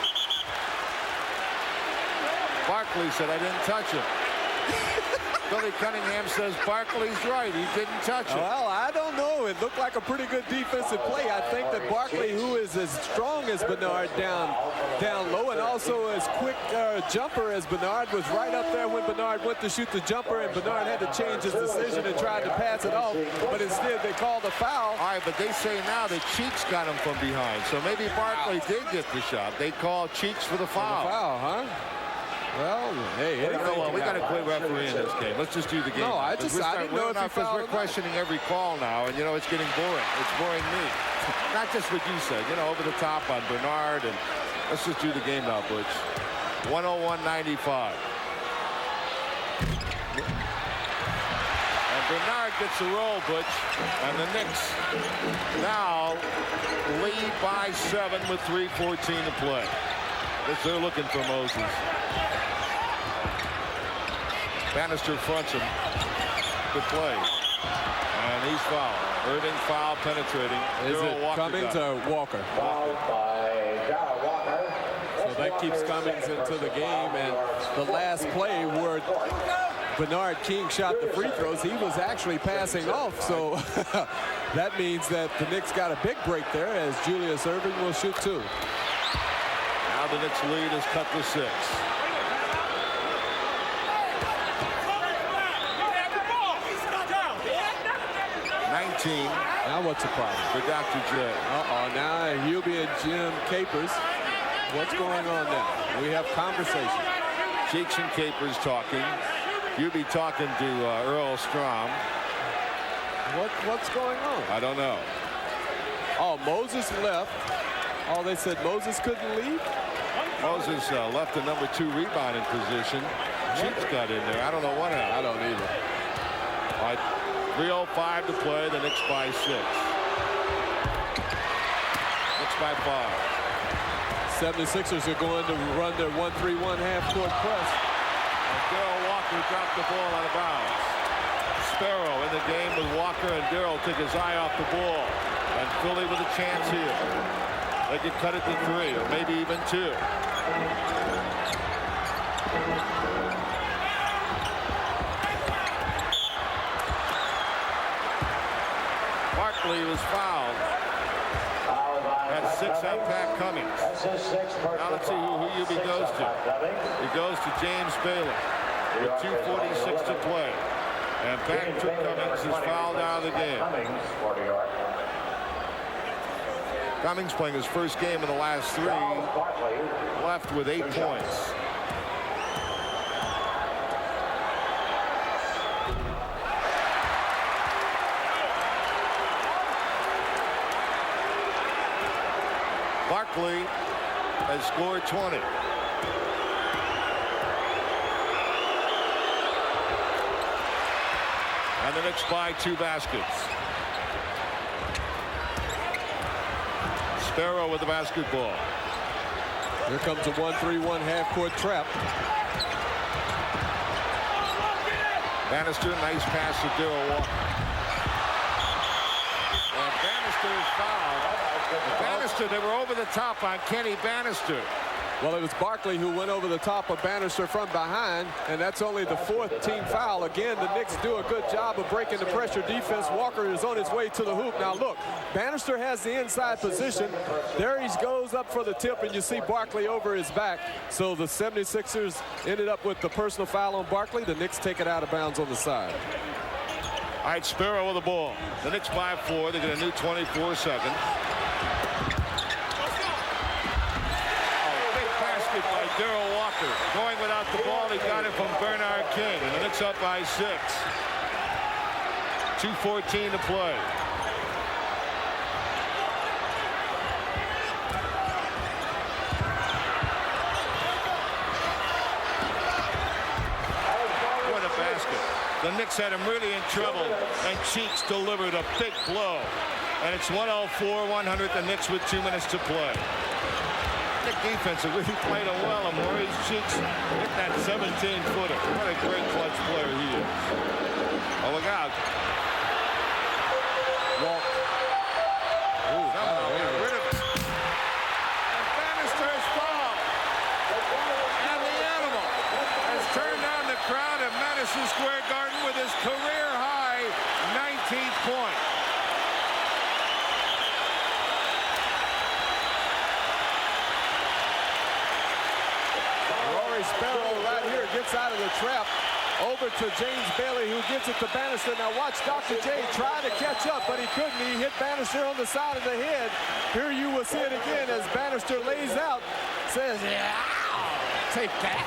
Barkley said, I didn't touch him. Billy Cunningham says Barkley's right. He didn't touch him. Well, I don't know. It looked like a pretty good defensive play. I think that Barkley, who is as strong as Bernard down low and also as quick jumper as Bernard, was right up there when Bernard went to shoot the jumper, and Bernard had to change his decision and tried to pass it off, but instead they called a foul. All right, but they say now that Cheeks got him from behind, so maybe Barkley did get the shot. They call Cheeks for the foul. Foul, huh? Well, hey, You know what? We got to quit refereeing this game. Let's just do the game. No, I didn't know if he fouled we're questioning every call now, and you know it's getting boring. It's boring me. Not just what you said. You know, over the top on Bernard, and let's just do the game now, Butch. 101-95. And Bernard gets a roll, Butch, and the Knicks now lead by 7 with 3:14 to play. Guess they're looking for Moses. Bannister fronts him. Good play. And he's fouled. Erving foul penetrating. Is it Cummings or Walker? So that keeps Cummings into the game. And the last play where Bernard King shot the free throws, he was actually passing off. So that means that the Knicks got a big break there as Julius Erving will shoot 2. Now the Knicks lead is cut to 6. Now what's the problem? For Dr. J. Now Hubie and Jim Capers. What's going on now? We have conversation. Cheeks and Capers talking. Hubie talking to Earl Strom. What's going on? I don't know. Oh, Moses left. Oh, they said Moses couldn't leave? Moses left the number 2 rebounding position. Cheeks got in there. I don't know what happened. I don't either. All right. 3:05 to play. The Knicks by 6. Knicks by 5. 76ers are going to run their 1-3-1 half-court press. And Darrell Walker dropped the ball out of bounds. Sparrow in the game with Walker, and Darrell took his eye off the ball. And Philly with a chance here. They could cut it to 3 or maybe even 2. Barkley was fouled. That's 6 on Pat Cummings. Now let's see who Hubie goes to. He goes to James Bailey with 2:46 to play. And Patrick Cummings is fouled out of the game. Cummings playing his first game in the last 3. Left with 8 points. Barkley has scored 20. And the Knicks by 2 baskets. Sparrow with the basketball. Here comes a 1-3-1 half-court trap. Bannister, nice pass to Darrell Walker. And Bannister is fouled. Bannister, they were over the top on Kenny Bannister. Well, it was Barkley who went over the top of Bannister from behind, and that's only the 4th team foul. Again, the Knicks do a good job of breaking the pressure defense. Walker is on his way to the hoop. Now, look, Bannister has the inside position. There he goes up for the tip, and you see Barkley over his back. So the 76ers ended up with the personal foul on Barkley. The Knicks take it out of bounds on the side. All right, Sparrow with the ball. The Knicks by 4. They get a new 24 seconds. Big basket by Darrell Walker. Going without the ball, he got it from Bernard King. And the Knicks up by 6. 2:14 to play. What a basket. The Knicks had him really in trouble, and Cheeks delivered a big blow. And it's 104-100, the Knicks with 2 minutes to play. Knick defense has really played him well, and Maurice Cheeks hit that 17-footer. What a great clutch player he is. Oh, look out. Well, somehow got rid of it. And Bannister has fouled. And the animal has turned on the crowd at Madison Square Garden with his career-high 19th point. Sparrow right here gets out of the trap over to James Bailey, who gives it to Bannister. Now watch Dr. J try to catch up, but he couldn't. He hit Bannister on the side of the head. Here you will see it again as Bannister lays out, says, yeah, take that.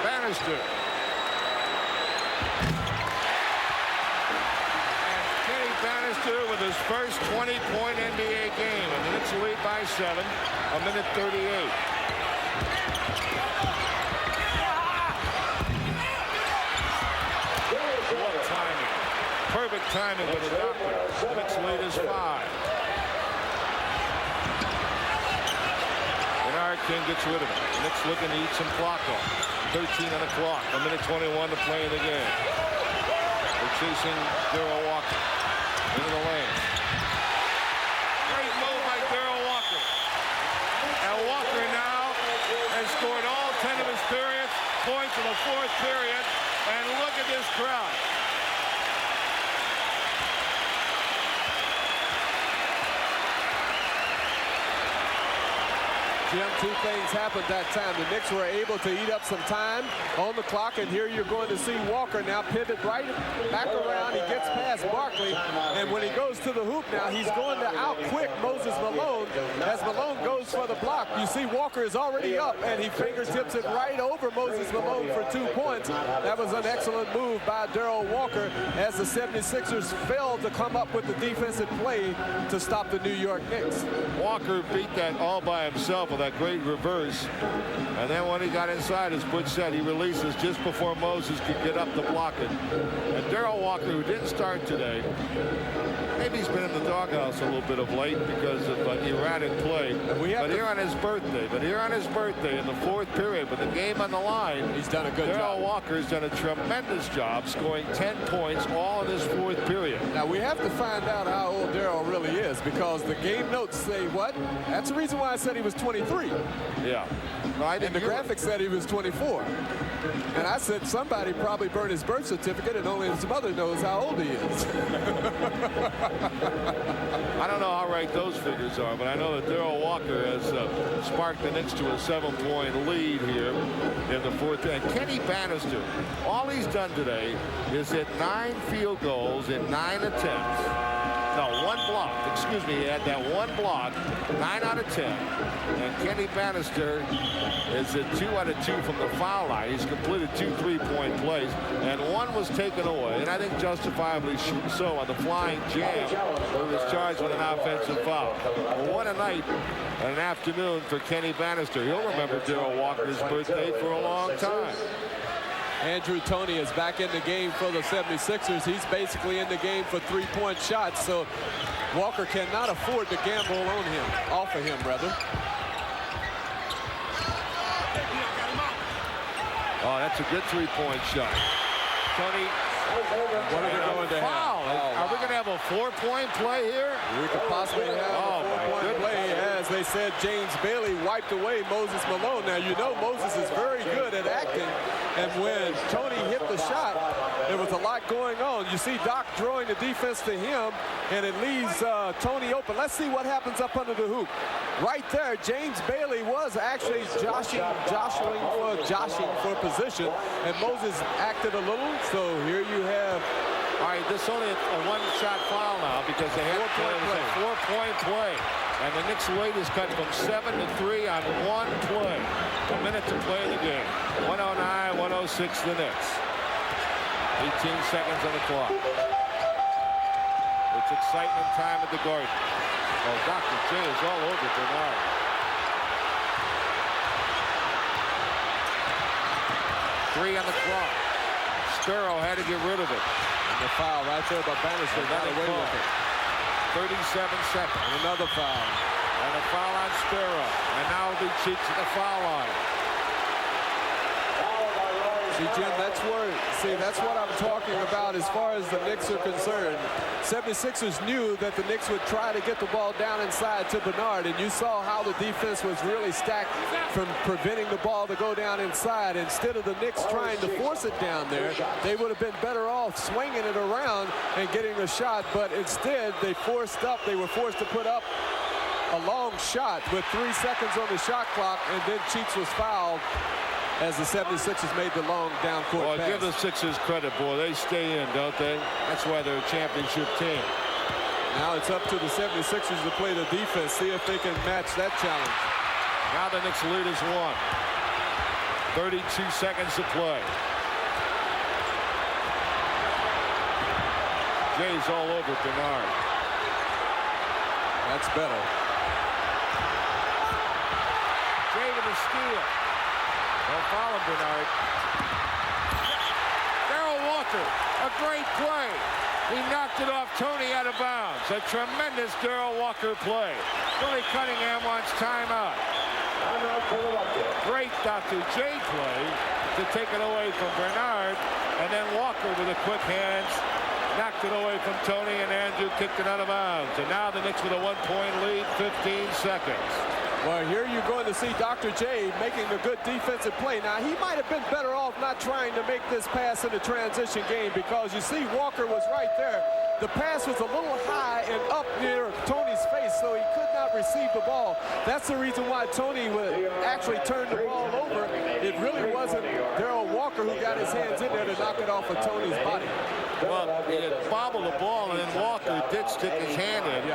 Bannister. And Kenny Bannister with his first 20-point NBA game. And the Knicks lead by 7. A minute 38. What timing. Perfect timing with the doctor. The Knicks lead is 5. Bernard King gets rid of it. The Knicks looking to eat some clock off. 13 on the clock. A minute 21 to play in the game. They're chasing Darrell Walker into the lane. Great move by Darrell Walker. And Walker now has scored all 10 of his points in the 4th period. And look at this crowd. Jim, 2 things happened that time. The Knicks were able to eat up some time on the clock, and here you're going to see Walker now pivot right back around. He gets past Barkley, and when he goes to the hoop now, he's going to out-quick Moses Malone. As Malone goes for the block, you see Walker is already up, and he fingertips it right over Moses Malone for 2 points. That was an excellent move by Darrell Walker as the 76ers failed to come up with the defensive play to stop the New York Knicks. Walker beat that all by himself with that great reverse. And then when he got inside, as Butch said, he releases just before Moses could get up to block it. And Darrell Walker, who didn't start today, maybe he's been in the doghouse a little bit of late because of erratic play. But here on his birthday, in the 4th period, with the game on the line, he's done a good job. Darrell Walker's done a tremendous job scoring 10 points all in this 4th period. Now we have to find out how old Darrell really is, because the game notes say what? That's the reason why I said he was 23. Yeah. And the graphics said he was 24. And I said somebody probably burned his birth certificate and only his mother knows how old he is. I don't know how right those figures are, but I know that Darrell Walker has sparked the Knicks to a 7-point lead here in the 4th. And Kenny Bannister, all he's done today is hit 9 field goals in 9 attempts. No, 1 block. Excuse me, he had that 1 block, 9 out of 10. And Kenny Bannister is at 2 out of 2 from the foul line. He's completed 2 3-point plays, and 1 was taken away, and I think justifiably so, on the flying jam, where he was charged with an offensive foul. Well, what a night and an afternoon for Kenny Bannister. He'll remember Darrell Walker's birthday for a long time. Andrew Toney is back in the game for the 76ers. He's basically in the game for 3-point shots, so Walker cannot afford to gamble on him, off of him, rather. Oh, that's a good 3-point shot. Toney. What are we going to have? Are we going to have a 4-point play here? We could possibly have a 4-point play. As they said, James Bailey wiped away Moses Malone. Now, you know Moses is very good at acting. And when Toney hit the shot, there was a lot going on. You see Doc throwing the defense to him, and it leaves Tony open. Let's see what happens up under the hoop. Right there, James Bailey was actually joshing for position, and Moses acted a little. So here you have. All right, this is only a one-shot foul now because they had a four-point play. And the Knicks lead is cut from 7 to 3 on one play. A minute to play the game. 109-106 the Knicks. 18 seconds on the clock. It's excitement time at the Garden. Well, Dr. J is all over Bernard. Three on the clock. Sparrow had to get rid of it. And the foul right there by Bannister got away with it. 37 seconds. And another foul. And a foul on Sparrow. And now the Cheeks at the foul line. See, Jim, that's what I'm talking about as far as the Knicks are concerned. 76ers knew that the Knicks would try to get the ball down inside to Bernard, and you saw how the defense was really stacked from preventing the ball to go down inside. Instead of the Knicks trying to force it down there, they would have been better off swinging it around and getting a shot, but instead they were forced to put up a long shot with 3 seconds on the shot clock, and then Cheeks was fouled as the 76ers made the long down court pass. Well, give the Sixers credit, boy. They stay in, don't they? That's why they're a championship team. Now it's up to the 76ers to play the defense, see if they can match that challenge. Now the Knicks lead is 1. 32 seconds to play. Jay's all over Bernard. That's better. Jay with a steal. Don't foul him, Bernard. Darrell Walker, a great play. He knocked it off Tony out of bounds. A tremendous Darrell Walker play. Billy Cunningham wants timeout. Great Dr. J play to take it away from Bernard. And then Walker with a quick hands knocked it away from Tony, and Andrew kicked it out of bounds. And now the Knicks with a 1-point lead, 15 seconds. Well, here you're going to see Dr. J making a good defensive play. Now, he might have been better off not trying to make this pass in the transition game, because you see Walker was right there. The pass was a little high and up near Tony's face, so he could not receive the ball. That's the reason why Tony would actually turn the ball over. It really wasn't Darrell Walker who got his hands in there to knock it off of Tony's body. Well, he had bobbled the ball, and then Walker did stick his hand in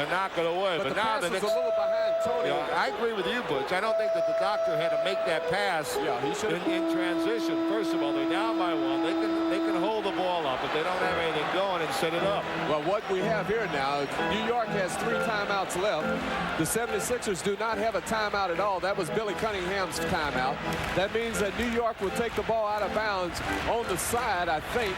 and knock it away. But now the Knicks was a little behind Tony. I agree with you, Butch. I don't think that the doctor had to make that pass in transition. First of all, they're down by 1. They can hold the ball up, but they don't have anything going and set it up. Well, what we have here now, New York has 3 timeouts left. The 76ers do not have a timeout at all. That was Billy Cunningham's timeout. That means that New York will take the ball out of bounds on the side, I think.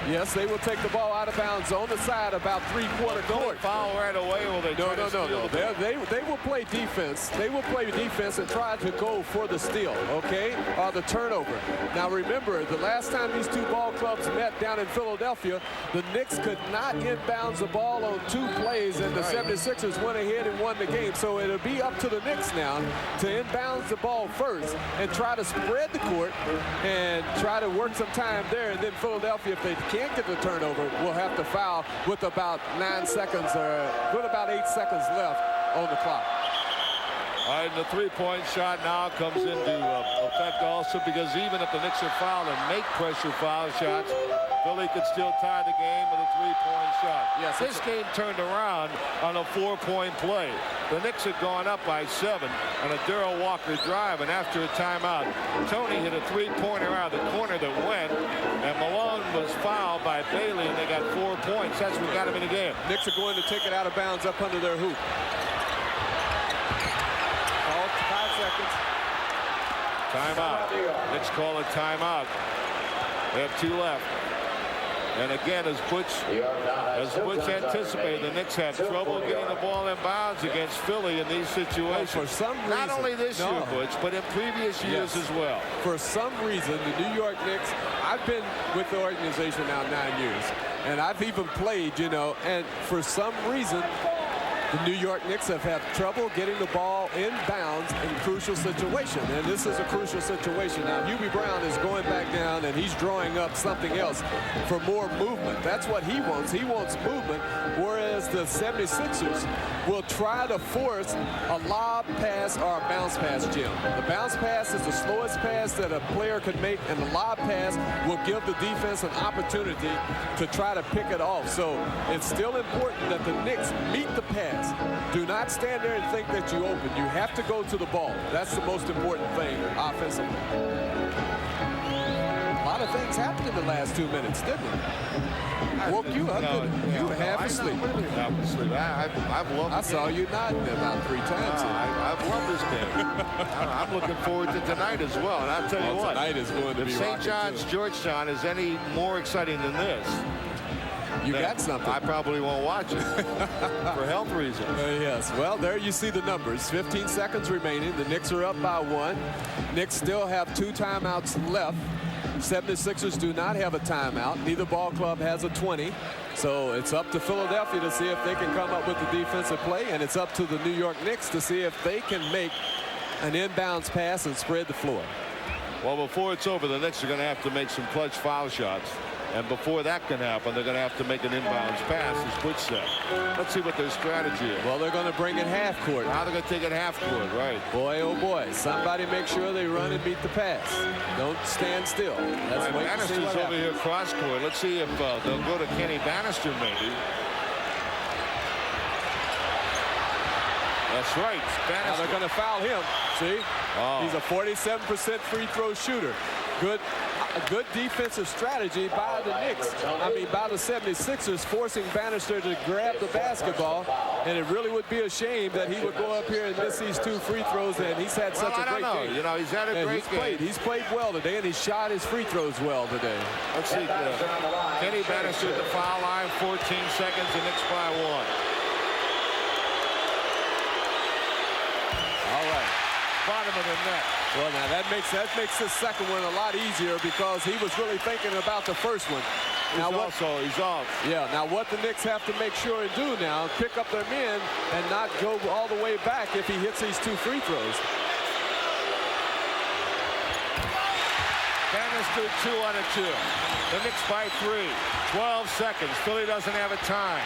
Yes, they will take the ball out of bounds on the side about 3/4 court. Foul right away. Will they? No. They will play defense. They will play defense and try to go for the steal, okay, or the turnover. Now remember, the last time these two ball clubs met down in Philadelphia, the Knicks could not inbounds the ball on 2 plays, and the 76ers went ahead and won the game. So it'll be up to the Knicks now to inbounds the ball first and try to spread the court and try to work some time there, and then Philadelphia, if they can't get the turnover, will have to foul with about 9 seconds or with about 8 seconds left on the clock. All right, the 3-point shot now comes into effect also, because even if the Knicks are fouled and make pressure foul shots, Philly could still tie the game with a 3-point shot. Yes, this game turned around on a 4-point play. The Knicks had gone up by 7 on a Darrell Walker drive, and after a timeout, Tony hit a 3-pointer out of the corner that went, and Malone was fouled by Bailey, and they got 4 points. That's what got him in the game. Knicks are going to take it out of bounds up under their hoop. 5 seconds. Timeout. Knicks call a timeout. They have 2 left. And again, as Butch anticipated, the Knicks have trouble getting the ball in bounds against Philly in these situations. For some reason, not only this year, Butch, but in previous years as well. For some reason, the New York Knicks, I've been with the organization now 9 years, and I've even played, you know, and for some reason, the New York Knicks have had trouble getting the ball inbounds in crucial situations, and this is a crucial situation. Now, Hubie Brown is going back down, and he's drawing up something else for more movement. That's what he wants. He wants movement, whereas the 76ers will try to force a lob pass or a bounce pass, Jim. The bounce pass is the slowest pass that a player could make, and the lob pass will give the defense an opportunity to try to pick it off. So it's still important that the Knicks meet the pass. Do not stand there and think that you open. You have to go to the ball. That's the most important thing offensively. A lot of things happened in the last 2 minutes, didn't it? Woke you up. You were half asleep. Half asleep. I've loved I saw you nodding about 3 times. I've loved this game. I'm looking forward to tonight as well. And I'll tell you what. Tonight is going to be If St. John's, Georgetown is any more exciting than this, you got something. I probably won't watch it for health reasons. Yes. Well, there you see the numbers. 15 seconds remaining. The Knicks are up by 1. Knicks still have 2 timeouts left. 76ers do not have a timeout. Neither ball club has a 20. So it's up to Philadelphia to see if they can come up with the defensive play, and it's up to the New York Knicks to see if they can make an inbounds pass and spread the floor. Well, before it's over, the Knicks are going to have to make some clutch foul shots. And before that can happen, they're going to have to make an inbounds pass, as Butch said. Let's see what their strategy is. Well, they're going to bring it half court. Now they're going to take it half court, right? Boy, oh boy. Somebody make sure they run and beat the pass. Don't stand still. Let's wait and see what Bannister's over happens. here cross court. Let's see if they'll go to Kenny Bannister, maybe. That's right. Now Bannister. they're going to foul him. See? Oh. He's a 47% free throw shooter. Good defensive strategy by the Knicks. I mean, by the 76ers, forcing Bannister to grab the basketball. And it really would be a shame that he would go up here and miss these 2 free throws. And he's had such a great game. You know, he's had a great game. He's played well today, and he shot his free throws well today. Let's see. Kenny Bannister at the foul line, 14 seconds, the Knicks by 1. All right. Bottom of the net. Well, now that makes this second one a lot easier because he was really thinking about the first one. Now He's off. Yeah, now what the Knicks have to make sure and do now, pick up their men and not go all the way back if he hits these 2 free throws. Bannister 2 on a 2. The Knicks by 3. 12 seconds. Philly doesn't have a time.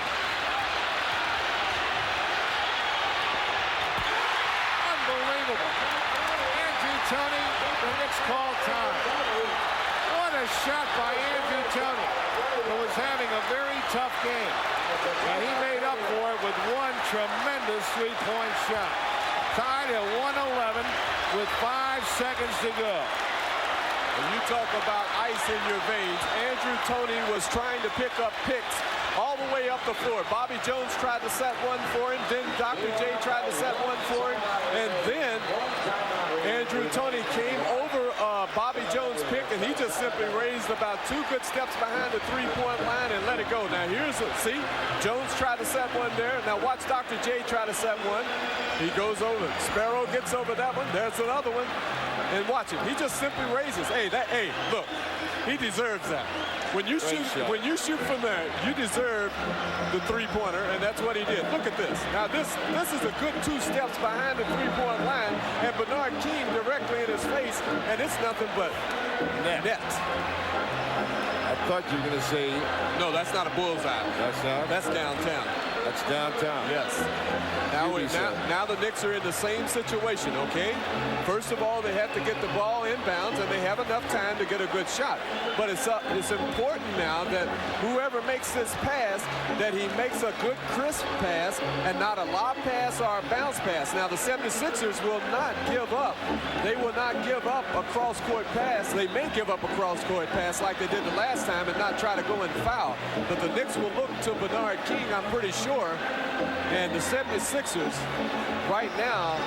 Tony, the Knicks call time. What a shot by Andrew Tony, who was having a very tough game. And he made up for it with one tremendous 3-point shot. Tied at 111 with 5 seconds to go. When you talk about ice in your veins, Andrew Tony was trying to pick up picks all the way up the floor. Bobby Jones tried to set one for him. Then Dr. J tried to set one for him. And then Andrew Tony came over Bobby Jones' pick, and he just simply raised about 2 good steps behind the 3-point line and let it go. Now here's it. See, Jones tried to set one there. Now watch Dr. J try to set one. He goes over. Sparrow gets over that one. There's another one. And watch him. He just simply raises. Hey, look, he deserves that. When you shoot from there, you deserve the 3-pointer, and that's what he did. Look at this. Now this is a good 2 steps behind the 3-point line, and Bernard King directly in his face, and it's nothing but net. I thought you were going to say... No, that's not a bullseye. That's not? That's downtown. That's downtown. Yes. Now the Knicks are in the same situation, okay? First of all, they have to get the ball inbounds, and they have enough time to get a good shot. But it's important now that whoever makes this pass, that he makes a good crisp pass and not a lob pass or a bounce pass. Now the 76ers will not give up. They will not give up a cross-court pass. They may give up a cross-court pass like they did the last time and not try to go and foul. But the Knicks will look to Bernard King, I'm pretty sure. And the 76ers right now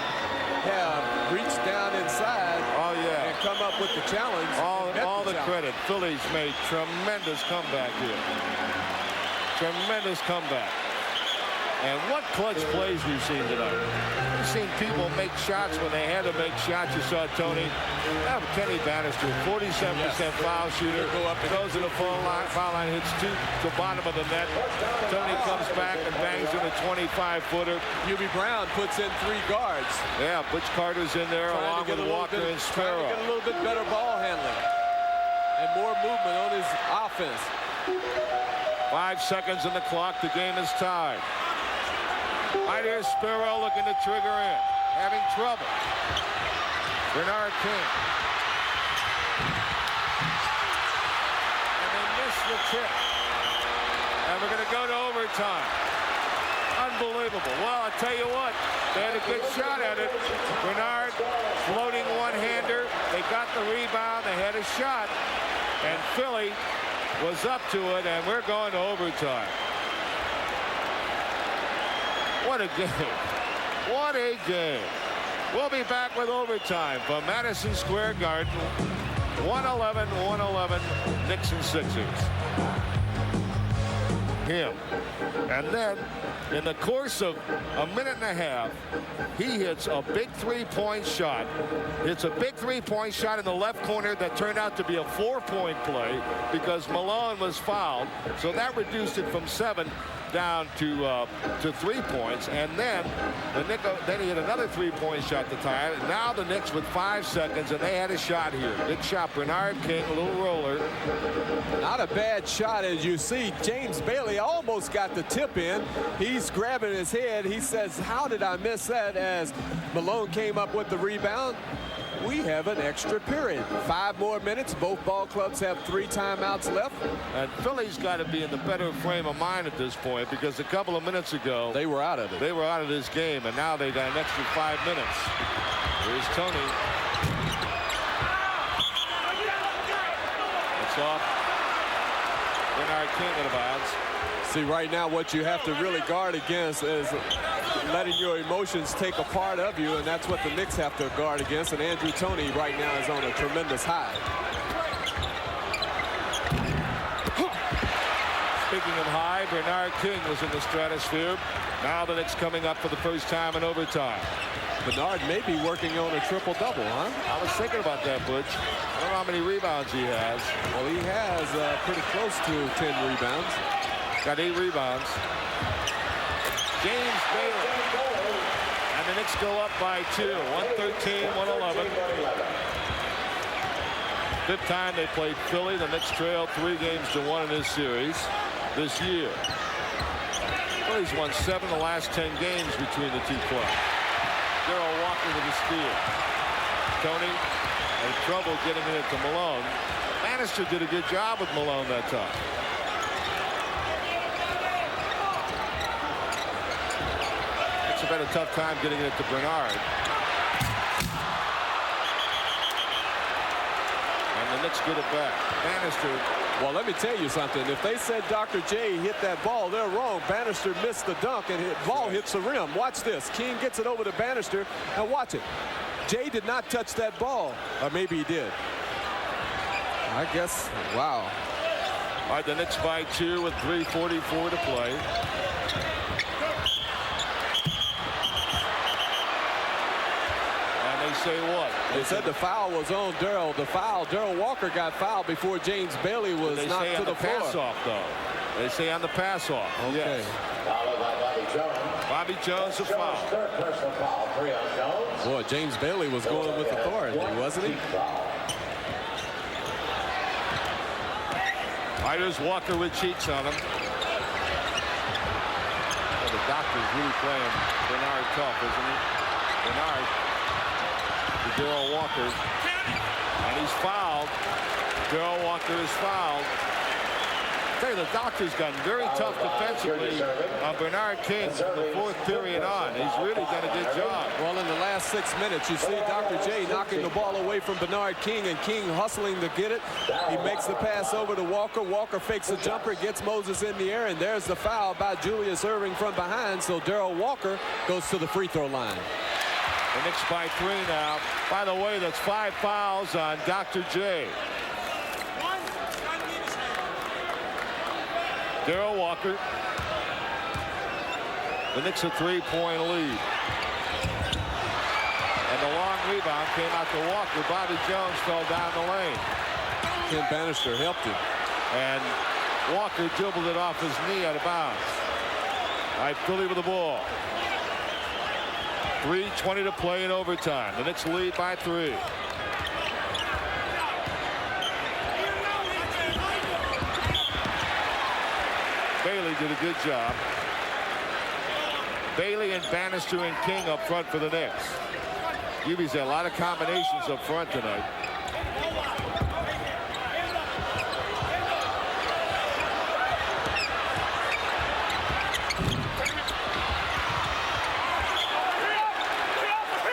have reached down inside and come up with the challenge. All the credit. Philly's made tremendous comeback here. Tremendous comeback. And what clutch plays we've seen tonight. We've seen people make shots when they had to make shots. You saw Tony. Kenny Bannister, 47% foul shooter. Goes to the foul line, hits the bottom of the net. Tony comes back and bangs in a 25-footer. Hubie Brown puts in 3 guards. Yeah, Butch Carter's in there along with Walker and Sparrow. Trying to get a little bit better ball handling and more movement on his offense. 5 seconds in the clock. The game is tied. Right here, Sparrow looking to trigger in. Having trouble. Bernard King. And they miss the tip. And we're going to go to overtime. Unbelievable. Well, I'll tell you what. They had a good shot at it. Bernard floating one-hander. They got the rebound. They had a shot. And Philly was up to it, and we're going to overtime. What a game. What a game. We'll be back with overtime from Madison Square Garden. 111-111, Knicks and Sixers. Him. And then, in the course of a minute and a half, he hits a big three-point shot. It's a big three-point shot in the left corner that turned out to be a 4-point play because Malone was fouled. So that reduced it from 7 down to 3 points, and then he hit another 3-point shot to tie it. Now the Knicks with 5 seconds, and they had a shot here. Good shot, Bernard King, a little roller. Not a bad shot, as you see. James Bailey almost got the tip in. He's grabbing his head. He says, "How did I miss that?" As Malone came up with the rebound. We have an extra period. 5 more minutes. Both ball clubs have 3 timeouts left. And Philly's got to be in the better frame of mind at this point because a couple of minutes ago they were out of it. They were out of this game, and now they got an extra 5 minutes. Here's Tony. It's off. Bernard King out of bounds. See, right now what you have to really guard against is letting your emotions take a part of you, and that's what the Knicks have to guard against. And Andrew Toney right now is on a tremendous high. Speaking of high, Bernard King was in the stratosphere. Now the Knicks coming up for the first time in overtime. Bernard may be working on a triple-double, huh? I was thinking about that, Butch. I don't know how many rebounds he has. Well, he has pretty close to 10 rebounds. Got 8 rebounds. James Bailey. And the Knicks go up by 2. 113-111. 5th time they played Philly. The Knicks trailed 3-1 in this series this year. Philly's won 7 of the last 10 games between the two clubs. Darryl Walker with a steal. Tony had trouble getting it to Malone. Bannister did a good job with Malone that time. It's been a tough time getting it to Bernard. And the Knicks get it back. Bannister. Well, let me tell you something. If they said Dr. J hit that ball, they're wrong. Bannister missed the dunk, and the ball hits the rim. Watch this. King gets it over to Bannister, and watch it. Jay did not touch that ball. Or maybe he did. I guess. Wow. All right, the Knicks by 2 with 3:44 to play. Say what? They said the foul was on Darryl. Darryl Walker got fouled before James Bailey was knocked to the floor. Pass off, though. They say on the pass off. Okay. Yes. Fouled by Bobby Jones. Bobby Jones a foul. Third personal foul, 3 on Jones. Boy, James Bailey was going with authority, wasn't he? Right, there's Walker with cheeks on him. Well, the doctor's really playing Bernard tough, isn't he? Bernard. Darryl Walker, and he's fouled. Darryl Walker is fouled. I tell you, the doctor's gotten very tough defensively on Bernard King from the 4th period on. He's really done a good job. Well, in the last 6 minutes, you see Dr. J knocking the ball away from Bernard King, and King hustling to get it. He makes the pass over to Walker. Walker fakes a jumper, gets Moses in the air, and there's the foul by Julius Erving from behind. So Darryl Walker goes to the free throw line. The Knicks by 3 now. By the way, that's 5 fouls on Dr. J. Darryl Walker. The Knicks a 3-point lead. And the long rebound came out to Walker. Bobby Jones fell down the lane. Ken Bannister helped him. And Walker dribbled it off his knee out of bounds. All right, Philly with the ball. 3:20 to play in overtime. The Knicks lead by 3. Bailey did a good job. Bailey and Bannister and King up front for the Knicks. UB's had a lot of combinations up front tonight.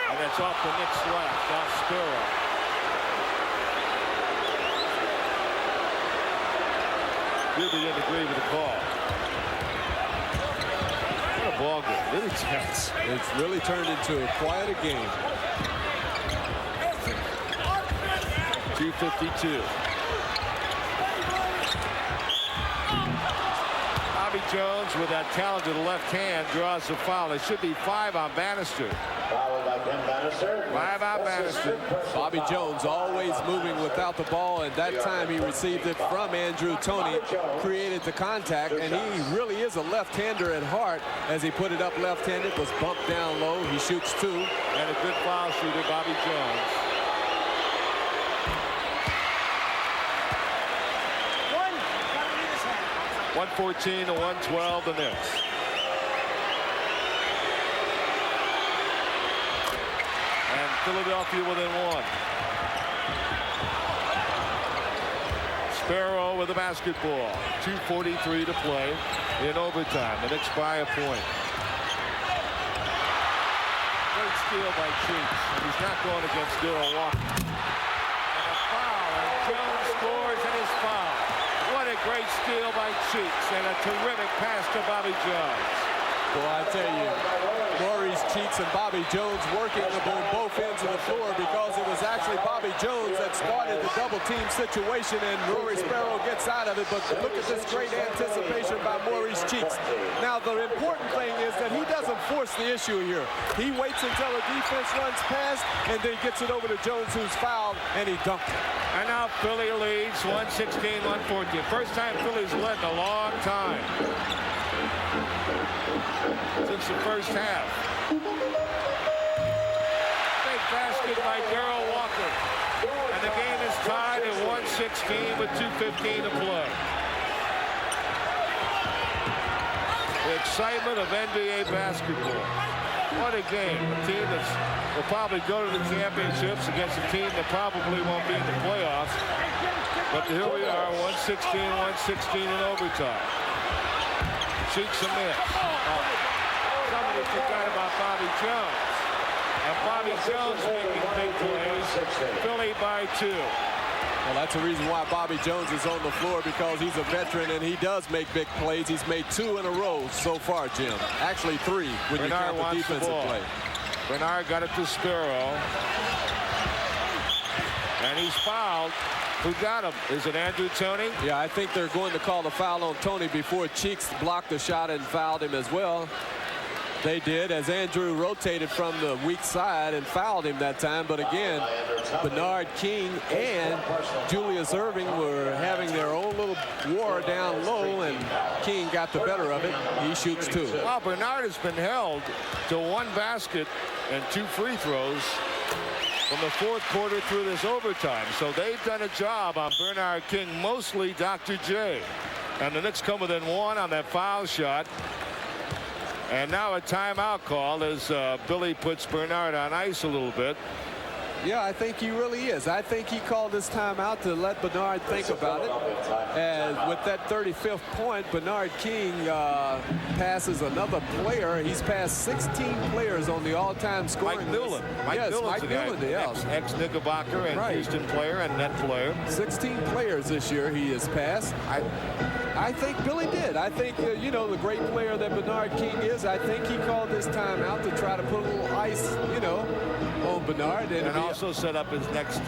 And that's off the Knicks left. Now Sparrow. UB didn't agree with the call. What a ball game. Really tense. It's really turned into quite a game. 2:52. Bobby Jones with that talented left hand draws the foul. It should be 5 on Bannister. Fouled by Ken Bannister. 5 on Bannister. Bobby Jones always moving without the ball, and that time he received it from Andrew Toney, created the contact, and he really is a left-hander at heart. As he put it up left-handed, was bumped down low. He shoots 2. And a good foul shooter, Bobby Jones. 114 to 112 the Knicks. And Philadelphia within 1. Sparrow with the basketball. 2:43 to play in overtime. The Knicks by a point. Great steal by Cheeks. He's not going against Darryl Walker. And a foul, and Jones scores and is fouled. What a great steal by Cheeks and a terrific pass to Bobby Jones. Well, I tell you, Maurice Cheeks and Bobby Jones working on both ends of the floor, because it was actually Bobby Jones that started the double team situation, and Rory Sparrow gets out of it. But look at this great anticipation by Maurice Cheeks. Now, the important thing is that he doesn't force the issue here. He waits until the defense runs past and then gets it over to Jones, who's fouled, and he dunked it. And now Philly leads 116-114. First time Philly's led in a long time since the first half. Big basket by Darryl Walker. And the game is tied at 116 with 2:15 to play. The excitement of NBA basketball. What a game. A team that will probably go to the championships against a team that probably won't be in the playoffs. But here we are, 116 in overtime. Cheeks a miss. Somebody forgot about Bobby Jones. And Bobby Jones making big plays. Philly by 2. Well, that's the reason why Bobby Jones is on the floor, because he's a veteran and he does make big plays. He's made 2 in a row so far, Jim. Actually 3 when you count the defensive play. Bernard got it to Sparrow. And he's fouled. Who got him? Is it Andrew Toney? Yeah, I think they're going to call the foul on Toney before Cheeks blocked the shot and fouled him as well. They did, as Andrew rotated from the weak side and fouled him that time. But again, Bernard King and Julius Erving were having their own little war down low, and King got the better of it. He shoots 2. Well, Bernard has been held to 1 basket and 2 free throws from the 4th quarter through this overtime. So they've done a job on Bernard King, mostly Dr. J. And the Knicks come within 1 on that foul shot. And now a timeout call as Billy puts Bernard on ice a little bit. Yeah, I think he really is. I think he called this timeout to let Bernard think about it. And with that 35th point, Bernard King passes another player. He's passed 16 players on the all-time scoring Mike Newland. list. Mike Newland, ex-Knickerbocker and right. Houston player and net player. 16 players this year he has passed. I think Billy did. I think, you know, the great player that Bernard King is, I think he called this timeout to try to put a little ice, you know, on from Bernard. And also set up his next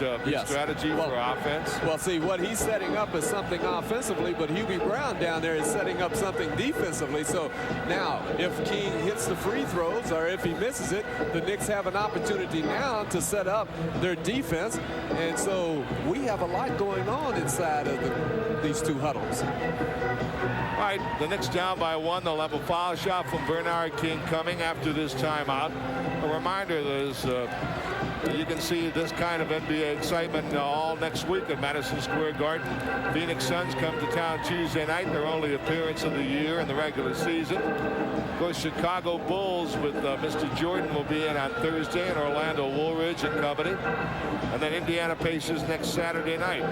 strategy for offense. Well, see, what he's setting up is something offensively, but Hubie Brown down there is setting up something defensively. So now, if King hits the free throws or if he misses it, the Knicks have an opportunity now to set up their defense. And so we have a lot going on inside of these two huddles. All right, the Knicks down by 1. They'll have a foul shot from Bernard King coming after this timeout. A reminder, there's you can see this kind of NBA excitement all next week at Madison Square Garden. Phoenix Suns come to town Tuesday night, their only appearance of the year in the regular season. Of course, Chicago Bulls with Mr. Jordan will be in on Thursday, and Orlando Woolridge and company. And then Indiana Pacers next Saturday night.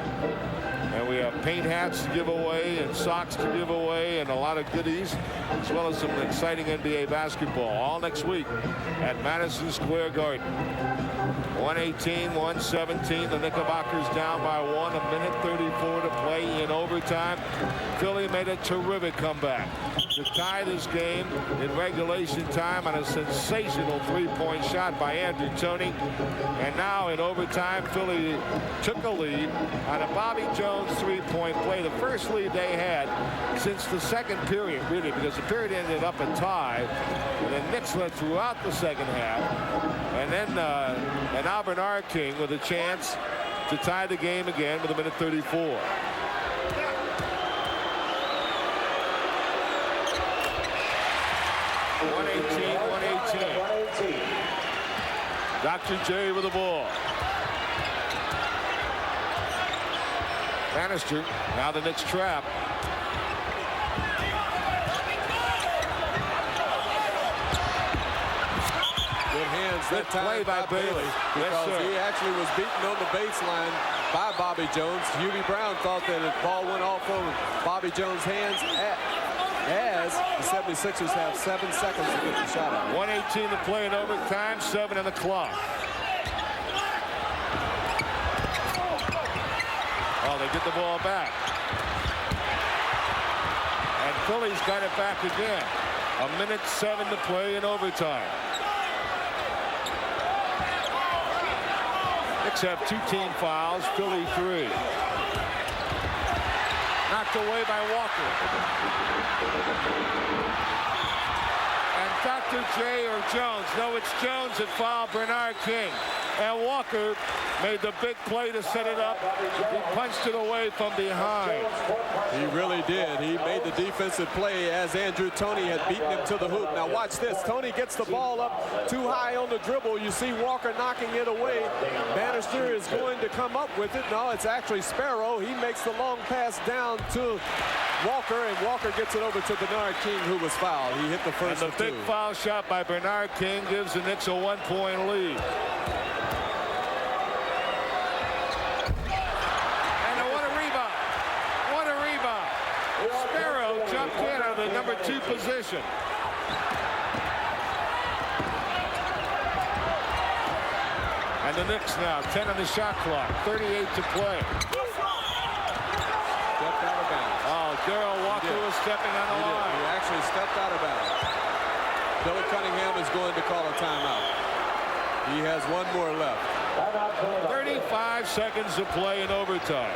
And we have paint hats to give away and socks to give away and a lot of goodies, as well as some exciting NBA basketball all next week at Madison Square Garden. 118-117. The Knickerbockers down by 1. 1:34 to play in overtime. Philly made a terrific comeback to tie this game in regulation time on a sensational three-point shot by Andrew Toney. And now in overtime, Philly took a lead on a Bobby Jones three-point play. The first lead they had since the second period, really, because the period ended up a tie. And the Knicks led throughout the second half. And then and now Bernard King with a chance to tie the game again with 1:34. Dr. J with the ball. Bannister, now the Knicks trap. Good hands that time play by Bailey. Because he actually was beaten on the baseline by Bobby Jones. Hubie Brown thought that the ball went off over Bobby Jones' hands as the 76ers have 7 seconds to get the shot out. 1:18 to play in overtime, 7 on the clock. Oh, they get the ball back. And Philly's got it back again. 1:07 to play in overtime. Knicks have 2 team fouls, Philly 3. Knocked away by Walker. And Dr. J or Jones. No, it's Jones that fouled Bernard King. And Walker made the big play to set it up. He punched it away from behind. He really did. He made the defensive play as Andrew Toney had beaten him to the hoop. Now watch this. Toney gets the ball up too high on the dribble. You see Walker knocking it away. Bannister is going to come up with it. No, it's actually Sparrow. He makes the long pass down to Walker, and Walker gets it over to Bernard King, who was fouled. He hit the first and the big foul shot by Bernard King gives the Knicks a 1-point lead. Jumped in out of the number 2 position. And the Knicks now 10 on the shot clock, 38 to play. Stepped out of bounds. Oh, Darrell Walker was stepping on the line. He actually stepped out of bounds. Billy Cunningham is going to call a timeout. He has 1 more left. 35 seconds to play in overtime.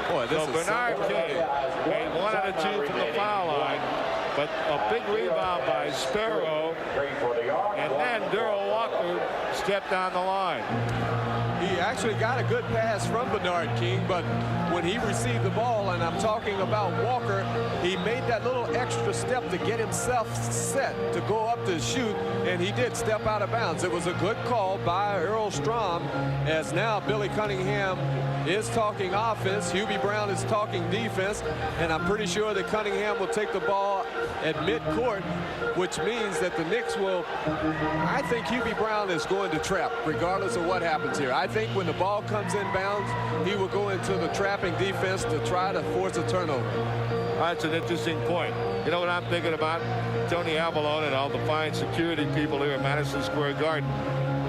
Boy, this so Bernard King made 1 out of 2 from the foul line, but a big rebound by Sparrow, and then Darrell Walker stepped on the line. He actually got a good pass from Bernard King, but when he received the ball, and I'm talking about Walker, he made that little extra step to get himself set to go up to shoot, and he did step out of bounds. It was a good call by Earl Strom, as now Billy Cunningham is talking offense. Hubie Brown is talking defense, and I'm pretty sure that Cunningham will take the ball at midcourt, which means that the Knicks will, I think Hubie Brown is going to trap regardless of what happens here. I think when the ball comes inbounds, he will go into the trapping defense to try to force a turnover. That's an interesting point. You know what I'm thinking about? Tony Avalone and all the fine security people here at Madison Square Garden.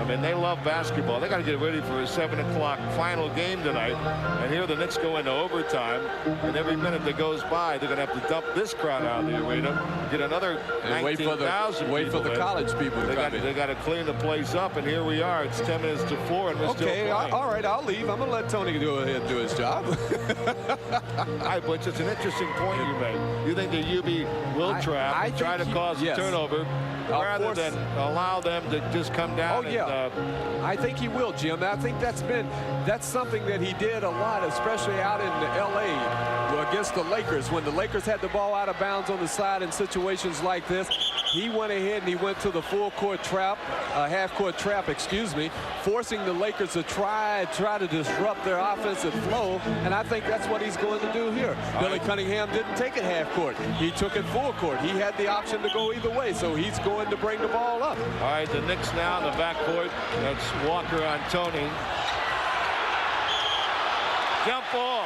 mean, they love basketball. They got to get ready for a 7 o'clock final game tonight. And here the Knicks go into overtime. And every minute that goes by, they're going to have to dump this crowd out of the arena, get another 19,000 wait for the college people to come in. They got to clean the place up. And here we are. It's 10 minutes to 4, and we're still playing. All right, I'll leave. I'm going to let Tony go ahead and do his job. Hi, Butch. It's an interesting point you made. You think the UB will try to cause a turnover rather than allow them to just come down? Oh, yeah. I think he will, Jim. I think that's something that he did a lot, especially out in L.A. against the Lakers. When the Lakers had the ball out of bounds on the side in situations like this, he went ahead and he went to the full-court trap, half-court trap, excuse me, forcing the Lakers to try to disrupt their offensive flow, and I think that's what he's going to do here. Billy Cunningham didn't take it half-court. He took it full-court. He had the option to go either way, so he's going to bring the ball up. All right, the Knicks now in the backcourt. That's Walker on Tony. Jump ball.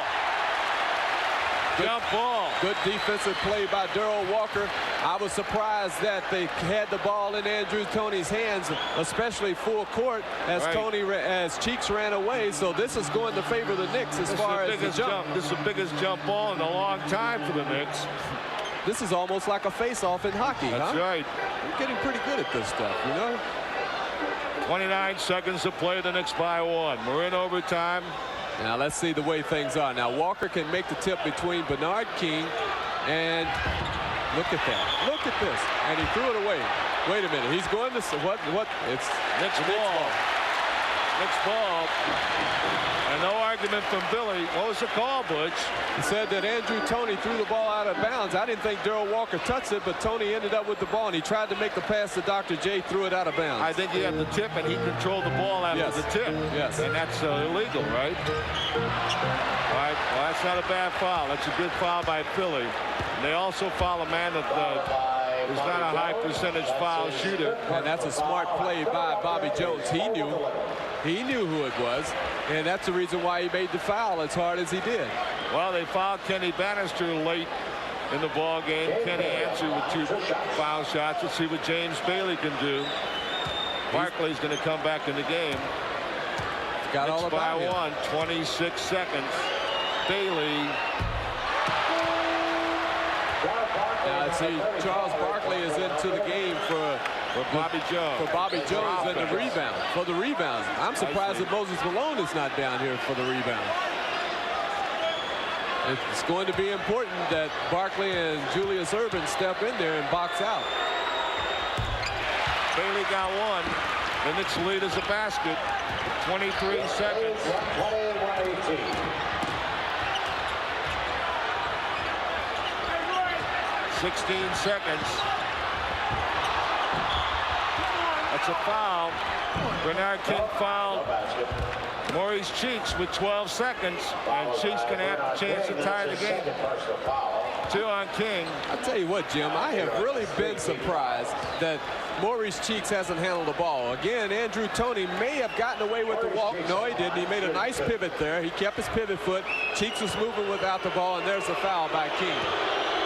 Jump ball. Good defensive play by Darrell Walker. I was surprised that they had the ball in Andrew Toney's hands, especially full court, as Cheeks ran away. So this is going to favor the Knicks as far as the jump. This is the biggest jump ball in a long time for the Knicks. This is almost like a face-off in hockey, That's right. You're getting pretty good at this stuff, you know? 29 seconds to play. The Knicks by 1. We're in overtime. Now let's see the way things are. Now Walker can make the tip between Bernard King and look at that. Look at this. And he threw it away. Wait a minute. He's going to what? It's Knicks ball. Knicks ball. And no argument from Billy. What was the call, Butch? He said that Andrew Toney threw the ball out of bounds. I didn't think Darrell Walker touched it, but Toney ended up with the ball, and he tried to make the pass to Dr. J, threw it out of bounds. I think he had the tip, and he controlled the ball after the tip. Yes. And that's illegal, right? All right. Well, that's not a bad foul. That's a good foul by Philly. And they also foul a man that is not a high percentage foul shooter. And that's a smart play by Bobby Jones. He knew who it was, and that's the reason why he made the foul as hard as he did. Well, they fouled Kenny Bannister late in the ball game. Kenny answered with 2 foul shots. Let's see what James Bailey can do. Barkley's going to come back in the game. Got all about by 1, 26 seconds. Bailey. Now, see, Charles Barkley is into the game for Bobby Jones. For Bobby Jones and the rebound. For the rebound. I'm surprised that Moses Malone is not down here for the rebound. It's going to be important that Barkley and Julius Erving step in there and box out. Bailey got 1. The Knicks lead is a basket. 23 seconds. 16 seconds. That's a foul. Bernard King fouled Maurice Cheeks with 12 seconds, and Cheeks can have a chance to tie the game. 2 on King. I'll tell you what, Jim, I have really been surprised that Maurice Cheeks hasn't handled the ball. Again, Andrew Toney may have gotten away with the walk. No, he didn't. He made a nice pivot there. He kept his pivot foot. Cheeks was moving without the ball, and there's a foul by King.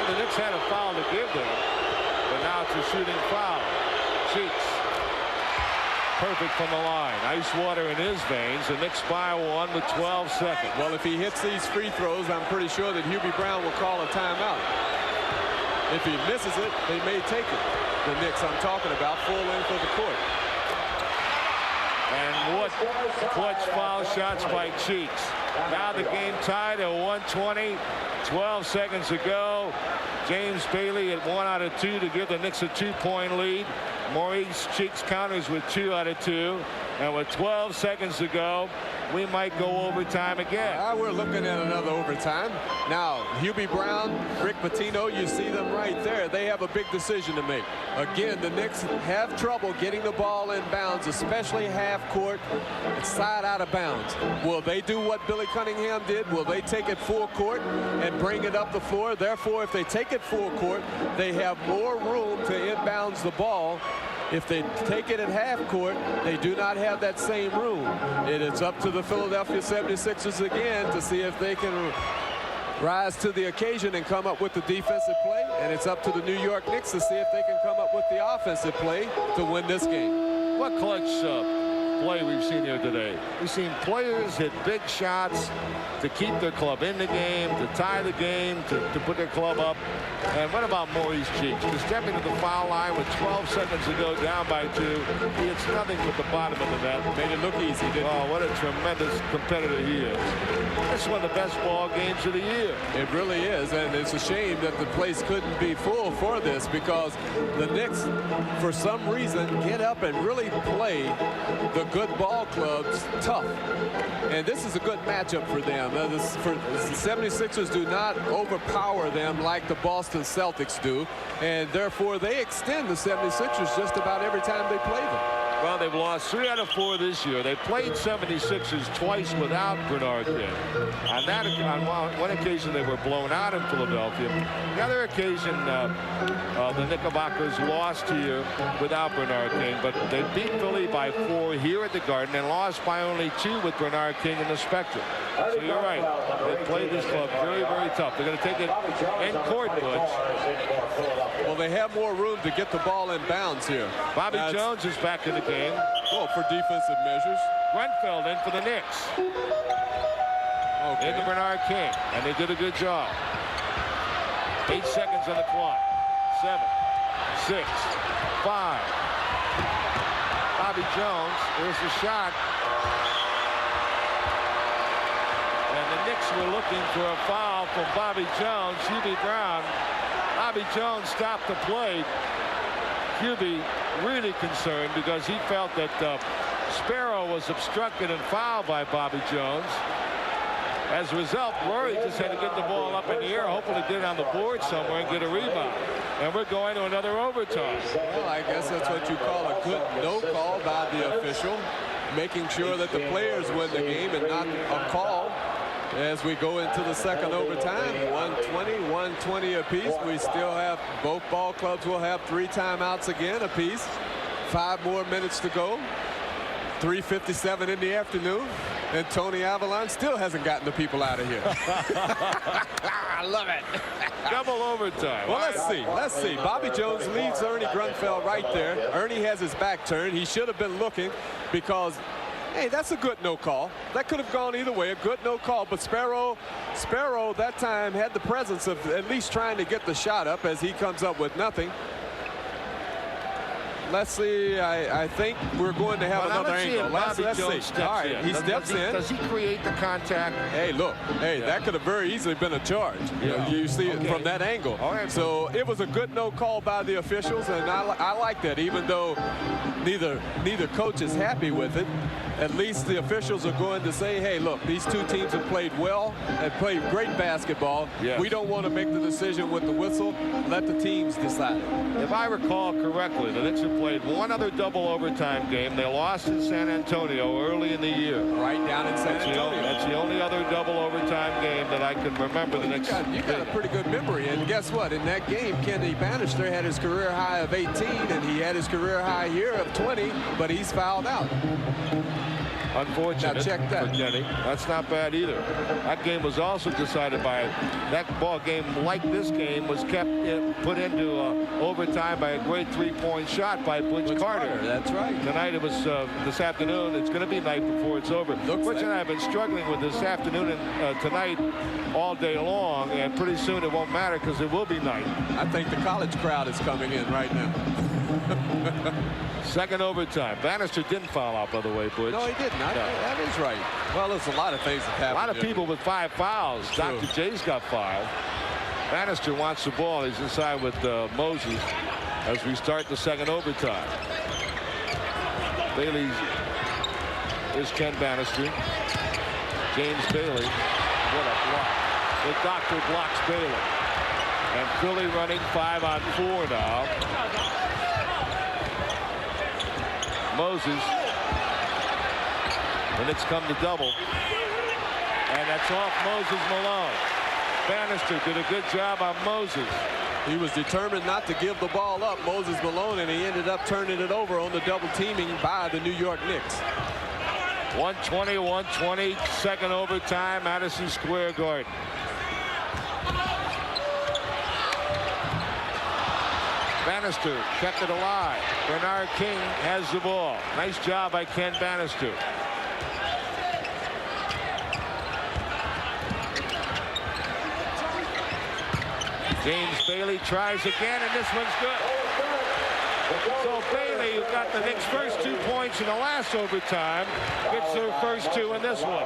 The Knicks had a foul to give them, but now it's a shooting foul. Cheeks. Perfect from the line. Ice water in his veins. The Knicks by 1 with 12 seconds. Well, if he hits these free throws, I'm pretty sure that Hubie Brown will call a timeout. If he misses it, they may take it. The Knicks I'm talking about, full length of the court. And what clutch foul shots by Cheeks. Now the game tied at 1:20. 12 seconds to go. James Bailey at 1 out of 2 to give the Knicks a 2-point lead. Maurice Cheeks counters with 2 out of 2. And with 12 seconds to go, we might go overtime again. We're looking at another overtime. Now, Hubie Brown, Rick Pitino, you see them right there. They have a big decision to make. Again, the Knicks have trouble getting the ball in bounds, especially half court, side out of bounds. Will they do what Billy Cunningham did? Will they take it full court and bring it up the floor? Therefore, if they take it full court, they have more room to inbounds the ball. If they take it at half court, they do not have that same room. It is up to the Philadelphia 76ers again to see if they can rise to the occasion and come up with the defensive play. And it's up to the New York Knicks to see if they can come up with the offensive play to win this game. What clutch play we've seen here today. We've seen players hit big shots to keep their club in the game, to tie the game, to put their club up. And what about Maurice Cheeks? To step into the foul line with 12 seconds to go, down by 2. He hits nothing with the bottom of the net. Made it look easy, didn't Oh, what a tremendous competitor he is. This is one of the best ball games of the year. It really is, and it's a shame that the place couldn't be full for this, because the Knicks, for some reason, get up and really play the good ball clubs tough. And this is a good matchup for them. The 76ers do not overpower them like the Boston Celtics do, and therefore they extend the 76ers just about every time they play them. Well, they've lost 3 out of 4 this year. They played 76ers twice without Bernard King. On one occasion, they were blown out in Philadelphia. The other occasion, the Knickerbockers lost here without Bernard King, but they beat Philly by 4 here at the Garden and lost by only 2 with Bernard King in the Spectrum. So you're right. They played this club very, very tough. They're going to take it in court, Butch. Well, they have more room to get the ball in bounds here. Bobby Jones is back in the game. Oh, for defensive measures. Grenfell in for the Knicks. Okay. Into Bernard King, and they did a good job. 8 seconds on the clock. 7, 6, 5. Bobby Jones, there's the shot. And the Knicks were looking for a foul from Bobby Jones. Hubie Brown. Bobby Jones stopped the play. Hubie really concerned because he felt that Sparrow was obstructed and fouled by Bobby Jones. As a result, Rory just had to get the ball up in the air, hopefully get it on the board somewhere and get a rebound. And we're going to another overtime. Well, I guess that's what you call a good no call by the official, making sure that the players win the game and not a call. As we go into the second overtime, 120 apiece. We still have, both ball clubs will have 3 timeouts again apiece. 5 more minutes to go. 3:57 in the afternoon, and Tony Avalon still hasn't gotten the people out of here. I love it. Double overtime. Well, let's see. Bobby Jones leads Ernie Grunfeld right there. Ernie has his back turned. He should have been looking, because hey, that's a good no call. That could have gone either way. A good no call. But Sparrow that time had the presence of at least trying to get the shot up, as he comes up with nothing. Let's see. I think we're going to have another angle. Let's see. All right, he steps in. Does he create the contact? Hey, look. Hey, that could have very easily been a charge. Yeah. You see it from that angle. All right. So it was a good no call by the officials, and I like that. Even though neither coach is happy with it, at least the officials are going to say, hey, look, these 2 teams have played well and played great basketball. Yes. We don't want to make the decision with the whistle. Let the teams decide. If I recall correctly, the Knicks have played 1 other double overtime game. They lost in San Antonio early in the year. Right down in San Antonio. That's the only other double overtime game that I can remember the Knicks. You got a pretty good memory. And guess what? In that game, Kenny Bannister had his career high of 18, and he had his career high here of 20, but he's fouled out. Unfortunate. Now check that. For Kenny. That's not bad either. That game was also decided by that ball game, like this game, was put into overtime by a great 3-point shot by Butch Carter. That's right. Tonight it was this afternoon. It's going to be night before it's over. Butch and I have been struggling with this afternoon and tonight all day long, and pretty soon it won't matter because it will be night. I think the college crowd is coming in right now. Second overtime. Bannister didn't foul out, by the way, Butch. No, he didn't. That is right. Well, there's a lot of things that happen. A lot of people with 5 fouls. True. Dr. J's got 5. Bannister wants the ball. He's inside with Moses as we start the second overtime. Bailey is Ken Bannister. James Bailey. What a block. The doctor blocks Bailey. And Philly running 5-on-4 now. Moses. The Knicks come to double. And that's off Moses Malone. Bannister did a good job on Moses. He was determined not to give the ball up, Moses Malone, and he ended up turning it over on the double teaming by the New York Knicks. 120, second overtime, Madison Square Garden. Bannister kept it alive. Bernard King has the ball. Nice job by Ken Bannister. James Bailey tries again, and this one's good. So Bailey, who got the Knicks' first 2 points in the last overtime, gets their first 2 in this one.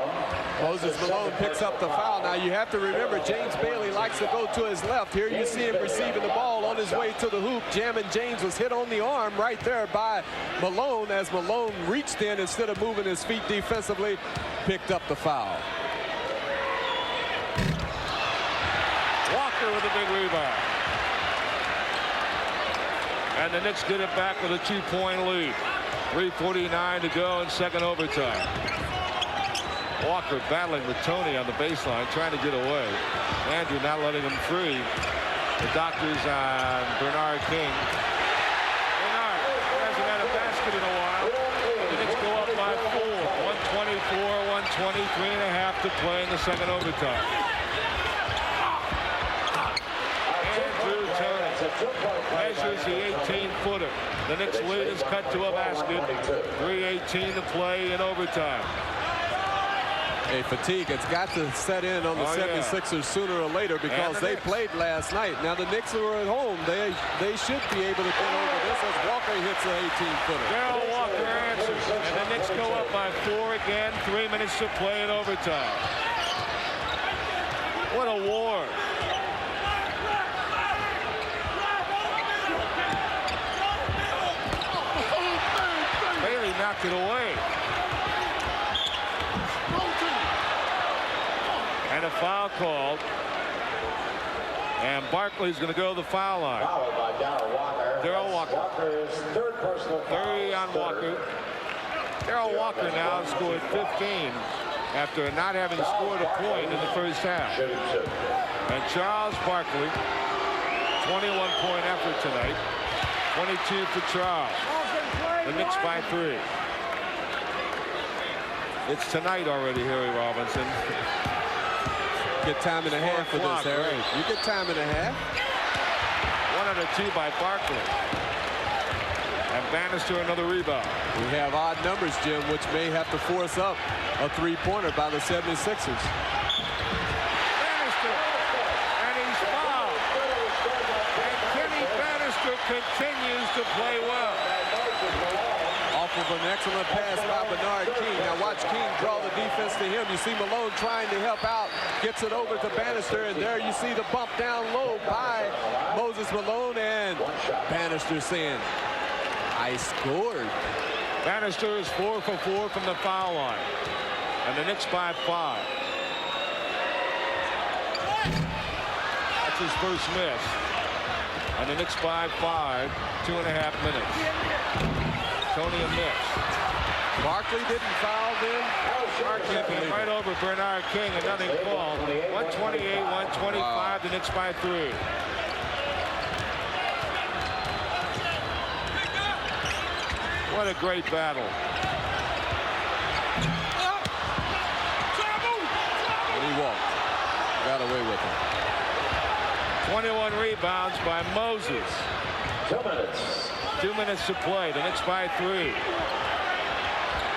Moses Malone picks up the foul. Now you have to remember, James Bailey likes to go to his left. Here you see him receiving the ball on his way to the hoop. Jamin James was hit on the arm right there by Malone as Malone reached in instead of moving his feet defensively, picked up the foul. Walker with a big rebound. And the Knicks get it back with a 2-point lead. 3:49 to go in second overtime. Walker battling with Tony on the baseline, trying to get away. Andrew not letting him free. The doctors on Bernard King. Bernard hasn't had a basket in a while. The Knicks go up by 4. 124, 123.5 to play in the second overtime. Andrew Tony measures the 18-footer. The Knicks lead is cut to a basket. 3:18 to play in overtime. Hey, fatigue has got to set in on the 76ers sooner or later because they played last night. Now the Knicks are at home. They should be able to get over this as Walker hits an 18-footer. Darryl Walker answers, and the Knicks go up by 4 again. 3 minutes to play in overtime. What a war. Bailey knocked it away. And a foul called. And Barkley's going to go to the foul line. Fouled by Darryl Walker. Walker's third personal foul. 30 on Walker. Darryl Walker now scored 15 after not having scored a point in the first half. And Charles Barkley, 21-point effort tonight. 22 for Charles. The Knicks by 3. It's tonight already, Harry Robinson. Get time and a half for this, Harry. Right. You get time and a half. 1 out of 2 by Barkley. And Bannister another rebound. We have odd numbers, Jim, which may have to force up a three-pointer by the 76ers. Bannister, and he's fouled. And Kenny Bannister continues to play well. Off of an excellent pass by Bernard King. Now watch King draw the defense to him. You see Malone trying to help out. Gets it over to Bannister, and there you see the bump down low by Moses Malone, and Bannister saying, I scored. Bannister is 4 for 4 from the foul line. And the Knicks by 5. That's his first miss. And the Knicks by 5. 2.5 minutes. Tony a miss. Barkley didn't foul then. Barkley came right over Bernard King and nothing called. 128, 125. Wow. The Knicks by 3. What a great battle. And he walked. Got away with it. 21 rebounds by Moses. 2 minutes. 2 minutes to play. The Knicks by 3.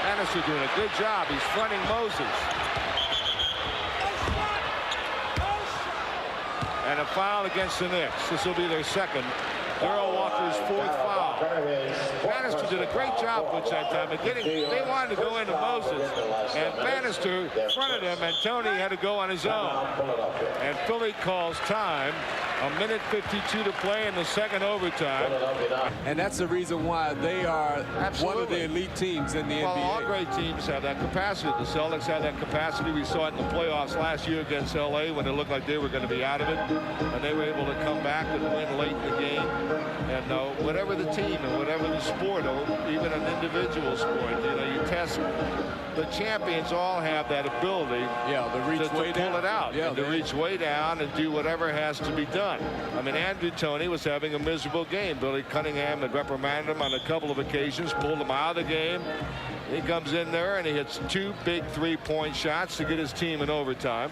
Bannister doing a good job. He's fronting Moses. And a foul against the Knicks. This will be their second. Darryl Walker's 4th foul. Bannister did a great job with that time. They wanted to go into Moses, and Bannister fronted him, and Tony had to go on his own. And Philly calls time. 1:52 to play in the second overtime. And that's the reason why they are one of the elite teams in the NBA. All great teams have that capacity. The Celtics have that capacity. We saw it in the playoffs last year against LA when it looked like they were going to be out of it. And they were able to come back and win late in the game. And whatever the team and whatever the sport, or even an individual sport, you test. The champions all have that ability to reach to way pull down. it out, and to reach way down and do whatever has to be done. I mean, Andrew Tony was having a miserable game. Billy Cunningham had reprimanded him on a couple of occasions, pulled him out of the game. He comes in there and he hits 2 big 3-point shots to get his team in overtime.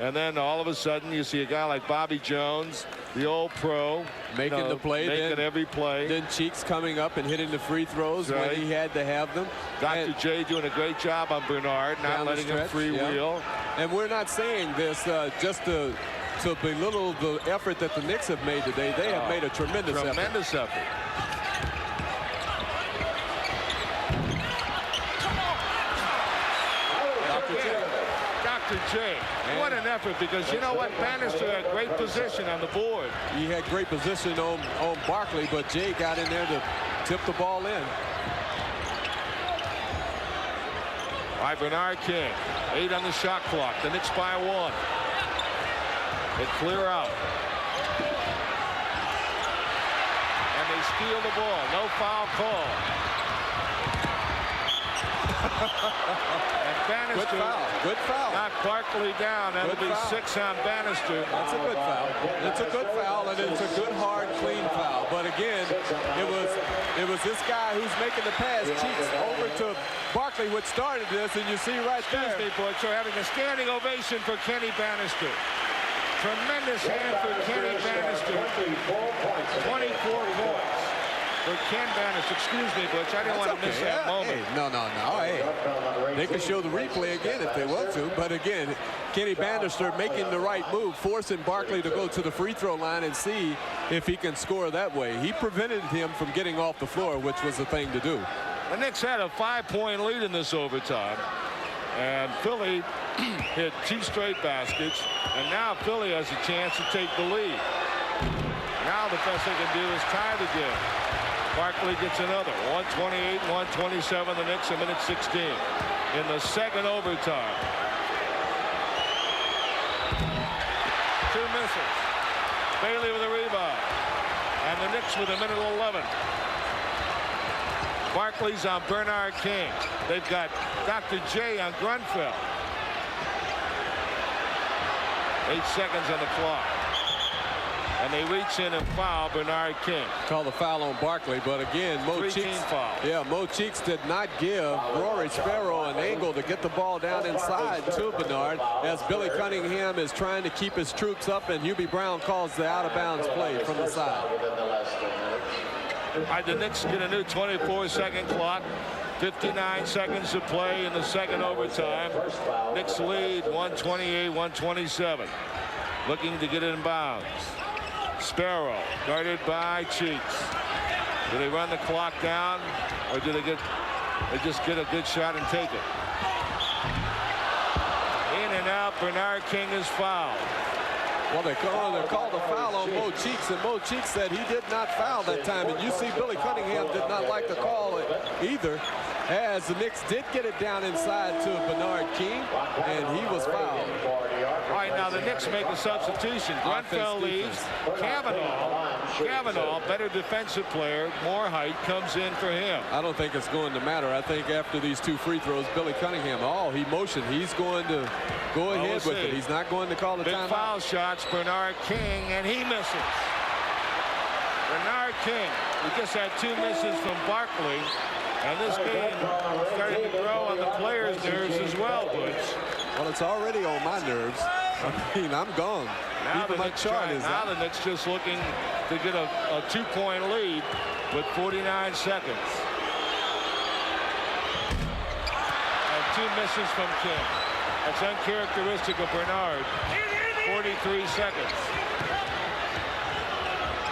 And then all of a sudden you see a guy like Bobby Jones, the old pro, making the play, making every play. Then Cheeks coming up and hitting the free throws when he had to have them. Dr. J doing a great job on Bernard, not letting him freewheel. And we're not saying this just to belittle the effort that the Knicks have made today. They have made a tremendous effort. Dr. J, what an effort, because you know what? Bannister had great position on the board. He had great position on Barkley, but Jay got in there to tip the ball in. All right, Bernard King, 8 on the shot clock. The Knicks by 1. They clear out. And they steal the ball. No foul call. And Bannister. Good foul. Knocked Barkley down. That'll be 6 on Bannister. That's a good foul. It's a good foul, and it's a good, hard, clean foul. But again, it was this guy who's making the pass, Cheeks, over to Barkley, which started this, and you see right there. Excuse me, Butch. We're having a standing ovation for Kenny Bannister. Tremendous hand for Kenny Bannister. 24 points for Ken Bannister. Excuse me, Butch. I didn't want to miss that moment. Hey, no. Hey, they can show the replay again if they want to. But again, Kenny Bannister making the right move, forcing Barkley to go to the free throw line and see if he can score that way. He prevented him from getting off the floor, which was the thing to do. The Knicks had a 5-point lead in this overtime. And Philly hit 2 straight baskets. And now Philly has a chance to take the lead. Now the best they can do is tie the game. Barkley gets another. 128-127. The Knicks a minute 16 in the second overtime. 2 misses. Bailey with a rebound. And the Knicks with a minute 11. Barkley's on Bernard King. They've got Dr. J on Grunfeld. 8 seconds on the clock. And they reach in and foul Bernard King. Call the foul on Barkley, but again, Mo Cheeks did not give Rory Sparrow an angle to get the ball down inside to Bernard, as Billy Cunningham is trying to keep his troops up, and Hubie Brown calls the out-of-bounds play from the side. All right, the Knicks get a new 24-second clock. 59 seconds to play in the second overtime. Knicks lead 128-127. Looking to get it in bounds. Sparrow guarded by Cheeks. Do they run the clock down, or do they just get a good shot and take it? In and out. Bernard King is fouled. Well, they called a foul on Mo Cheeks, and Mo Cheeks said he did not foul that time. And you see Billy Cunningham did not like the call either, as the Knicks did get it down inside to Bernard King, and he was fouled. All right, now the Knicks make a substitution. Grunfeld leaves. Cavanaugh, better defensive player, more height, comes in for him. I don't think it's going to matter. I think after these 2 free throws, Billy Cunningham, he motioned. He's going to go ahead with it. He's not going to call the timeout. Big foul shots, Bernard King, and he misses. Bernard King, we just had 2 misses from Barkley, and this game starting to grow on the players' nerves as well, Butch. Well, it's already on my nerves. I mean, I'm gone. Now the Knicks just looking to get a 2-point lead with 49 seconds. And 2 misses from King. That's uncharacteristic of Bernard. 43 seconds.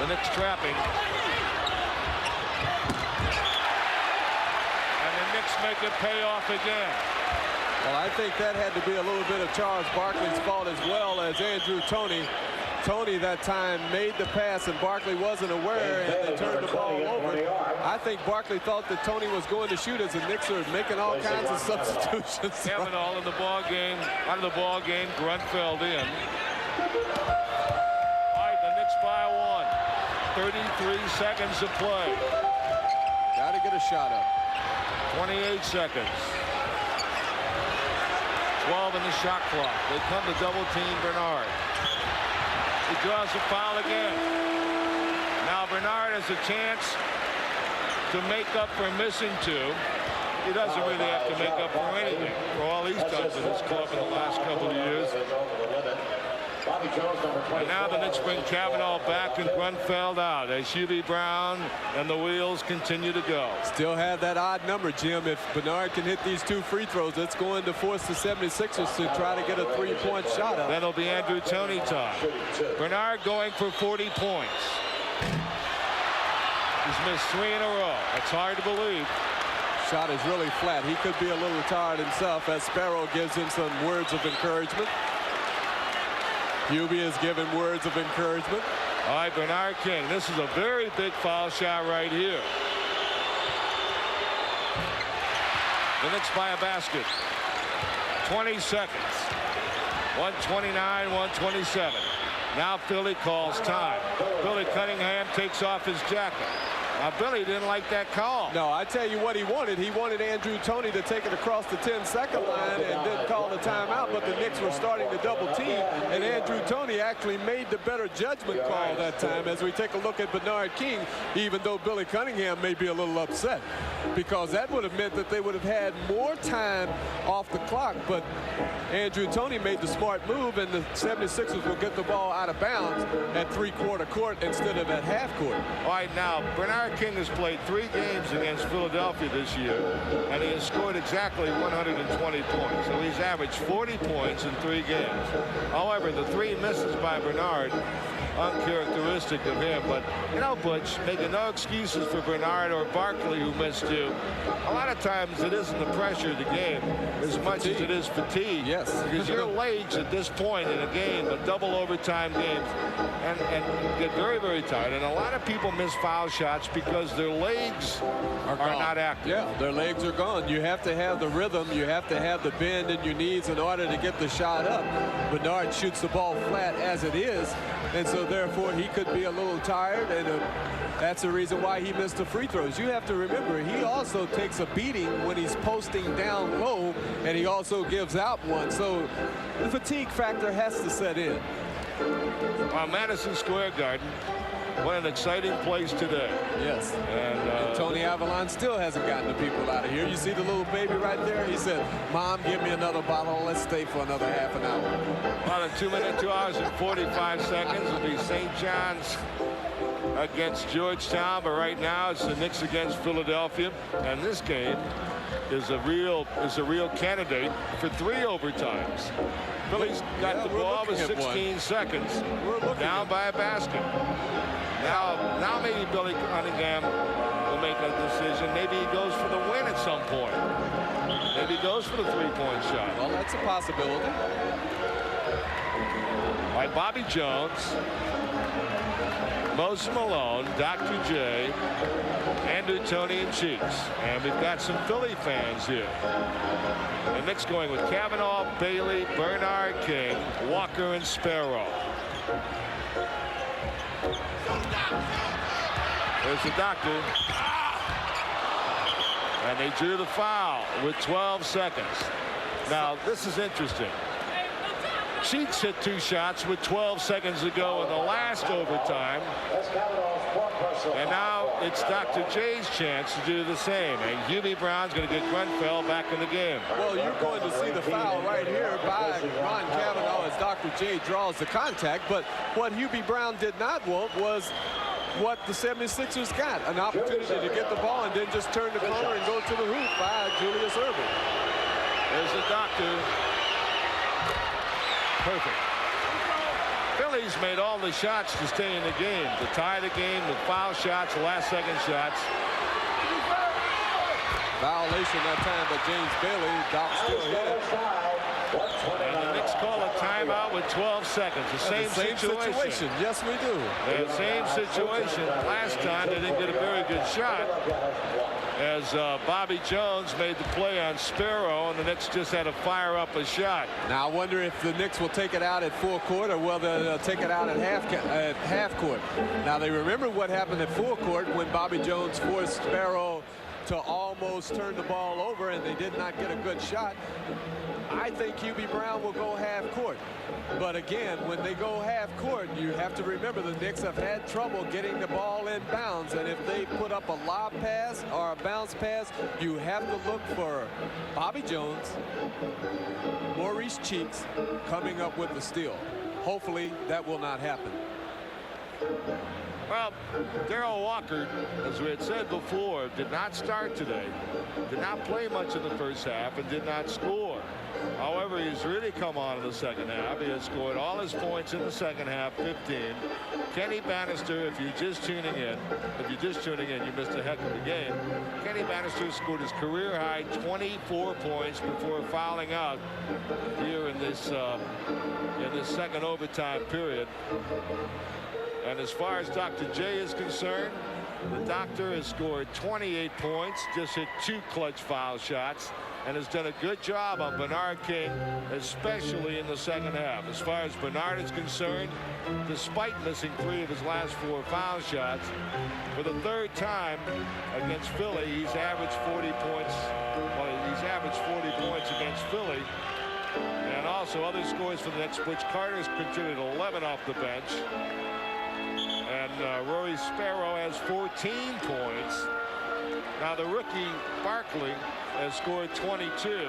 The Knicks trapping. And the Knicks make it pay off again. Well, I think that had to be a little bit of Charles Barkley's fault, as well as Andrew Toney. Toney that time made the pass, and Barkley wasn't aware, and they turned the ball over. I think Barkley thought that Toney was going to shoot, as the Knicks are making all kinds of substitutions. Cavanaugh in the ball game, out of the ball game. Grunfeld in. All right, the Knicks by 1. 33 seconds to play. Got to get a shot up. 28 seconds. 12 in the shot clock. They come to double team Bernard. He draws a foul again. Now Bernard has a chance to make up for missing 2. he doesn't really have to make up for anything for all he's done for this club in the last couple of years. And now the Knicks bring Kavanaugh back and Grunfeld out as Hubie Brown and the wheels continue to go. Still have that odd number, Jim. If Bernard can hit these 2 free throws, it's going to force the 76ers to try to get a 3-point shot up. That'll be Andrew Toney time. Bernard going for 40 points. He's missed 3 in a row. That's hard to believe. Shot is really flat. He could be a little tired himself as Sparrow gives him some words of encouragement. Hubie is giving words of encouragement. All right, Bernard King. This is a very big foul shot right here. The Knicks by a basket. 20 seconds. 129, 127. Now Philly calls time. Billy Cunningham takes off his jacket. Now Billy didn't like that call. No, I tell you what he wanted. He wanted Andrew Toney to take it across the 10-second line and then call the timeout, but the Knicks were starting to double team, and Andrew Toney actually made the better judgment call that time. As we take a look at Bernard King, even though Billy Cunningham may be a little upset, because that would have meant that they would have had more time off the clock, but Andrew Toney made the smart move, and the 76ers will get the ball out of bounds at 3-quarter court instead of at half court. All right, now Bernard King has played 3 games against Philadelphia this year, and he has scored exactly 120 points. So he's averaged 40 points in 3 games. However, the 3 misses by Bernard, uncharacteristic of him. But, you know, Butch, making no excuses for Bernard or Barkley, who missed 2. A lot of times it isn't the pressure of the game as much as it is fatigue. Yes. Because your legs at this point in a game, a double overtime game, and get very, very tired. And a lot of people miss foul shots because their legs are not active. Yeah, their legs are gone. You have to have the rhythm. You have to have the bend in your knees in order to get the shot up. Bernard shoots the ball flat as it is, and so therefore he could be a little tired, and that's the reason why he missed the free throws. You have to remember, he also takes a beating when he's posting down low, and he also gives out one. So the fatigue factor has to set in. Madison Square Garden. What an exciting place today. Yes. And Tony Avalon still hasn't gotten the people out of here. You see the little baby right there? He said, Mom, give me another bottle. Let's stay for another half an hour. About in 2 minutes, 2 hours and 45 seconds will be St. John's against Georgetown. But right now it's the Knicks against Philadelphia. And this game is a real candidate for 3 overtimes. Philly's got the ball with 16 seconds, down by a basket. Now maybe Billy Cunningham will make a decision. Maybe he goes for the win at some point. Maybe he goes for the 3-point shot. Well, that's a possibility. All right, Bobby Jones, Moses Malone, Dr. J, Andrew Toney and Cheeks. And we've got some Philly fans here. The Knicks going with Kavanaugh, Bailey, Bernard King, Walker, and Sparrow. There's the doctor. And they drew the foul with 12 seconds. Now, this is interesting. Cheeks hit 2 shots with 12 seconds to go in the last overtime. And now it's Dr. J's chance to do the same. And Hubie Brown's going to get Grunfeld back in the game. Well, you're going to see the foul right here by Ron Kavanaugh as Dr. J draws the contact. But what Hubie Brown did not want was what the 76ers got, an opportunity to get the ball and then just turn the corner and go to the hoop by Julius Erving. There's the doctor. Perfect. Philly's made all the shots to stay in the game, to tie the game with foul shots, last-second shots. Violation that time by James Bailey. Doc still hit it. And the Knicks call a timeout with 12 seconds. The same situation. Yes, we do. The same situation. Last time they didn't get a very good shot as Bobby Jones made the play on Sparrow, and the Knicks just had to fire up a shot. Now I wonder if the Knicks will take it out at full court or whether they'll take it out at half court. Now they remember what happened at full court when Bobby Jones forced Sparrow to almost turn the ball over, and they did not get a good shot. I think QB Brown will go half court. But again, when they go half court, you have to remember the Knicks have had trouble getting the ball in bounds. And if they put up a lob pass or a bounce pass, you have to look for Bobby Jones, Maurice Cheeks coming up with the steal. Hopefully that will not happen. Well, Darrell Walker, as we had said before, did not start today, did not play much in the first half, and did not score. However, he's really come on in the second half. He has scored all his points in the second half, 15. Kenny Bannister, if you're just tuning in, you missed a heck of a game. Kenny Bannister scored his career high 24 points before fouling out here in this second overtime period. And as far as Dr. J is concerned, the doctor has scored 28 points, just hit 2 clutch foul shots, and has done a good job on Bernard King, especially in the second half. As far as Bernard is concerned, despite missing 3 of his last 4 foul shots, for the 3rd time against Philly, he's averaged 40 points. Well, he's averaged 40 points against Philly. And also other scores for the Knicks. Butch Carter's contributed 11 off the bench. And Rory Sparrow has 14 points. Now the rookie Barkley has scored 22.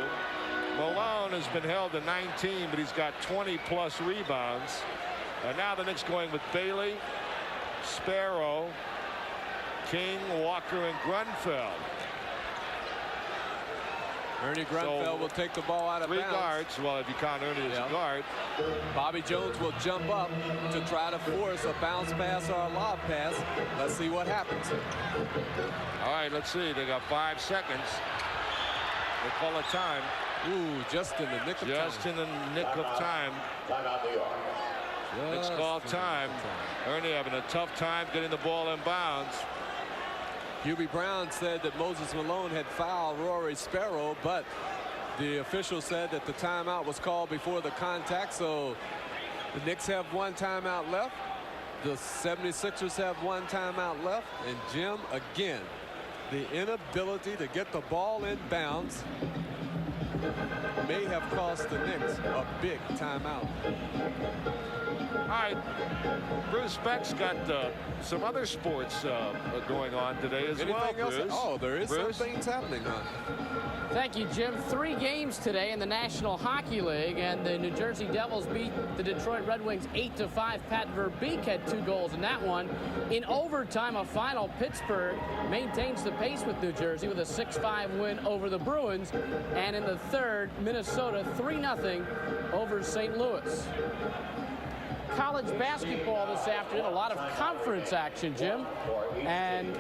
Malone has been held to 19, but he's got 20-plus rebounds. And now the Knicks going with Bailey, Sparrow, King, Walker, and Grunfeld. Ernie Grunfeld will take the ball out of bounds. 3 guards. Well, if you count Ernie as a guard. Bobby Jones will jump up to try to force a bounce pass or a lob pass. Let's see what happens. All right, let's see. They got 5 seconds. They call a time. Ooh, just in the nick of time. Just in the nick of time. It's called time. Ernie having a tough time getting the ball in bounds. QB Brown said that Moses Malone had fouled Rory Sparrow, but the official said that the timeout was called before the contact, so the Knicks have 1 timeout left. The 76ers have 1 timeout left. And Jim, again, the inability to get the ball in bounds may have cost the Knicks a big timeout. All right, Bruce Beck's got some other sports going on today as well, Bruce. Oh, there is some things happening on. Thank you, Jim. 3 games today in the National Hockey League, and the New Jersey Devils beat the Detroit Red Wings 8-5. Pat Verbeek had 2 goals in that one. In overtime, a final, Pittsburgh maintains the pace with New Jersey with a 6-5 win over the Bruins. And in the third, Minnesota 3-0 over St. Louis. College basketball this afternoon, a lot of conference action, Jim. And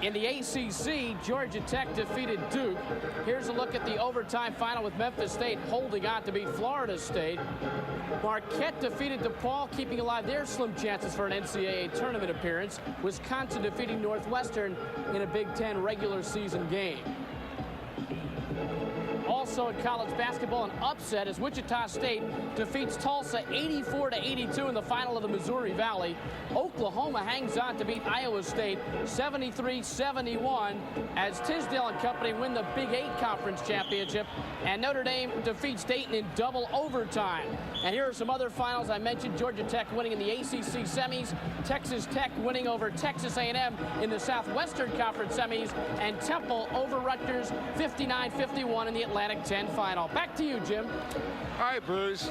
in the ACC, Georgia Tech defeated Duke. Here's a look at the overtime final with Memphis State holding on to beat Florida State. Marquette defeated DePaul, keeping alive their slim chances for an NCAA tournament appearance. Wisconsin defeating Northwestern in a Big Ten regular season game. Also in college basketball, an upset as Wichita State defeats Tulsa 84-82 in the final of the Missouri Valley. Oklahoma hangs on to beat Iowa State 73-71 as Tisdale and company win the Big 8 Conference Championship. And Notre Dame defeats Dayton in double overtime. And here are some other finals I mentioned. Georgia Tech winning in the ACC semis. Texas Tech winning over Texas A&M in the Southwestern Conference semis. And Temple over Rutgers 59-51 in the Atlantic 10 final. Back to you, Jim. All right, Bruce.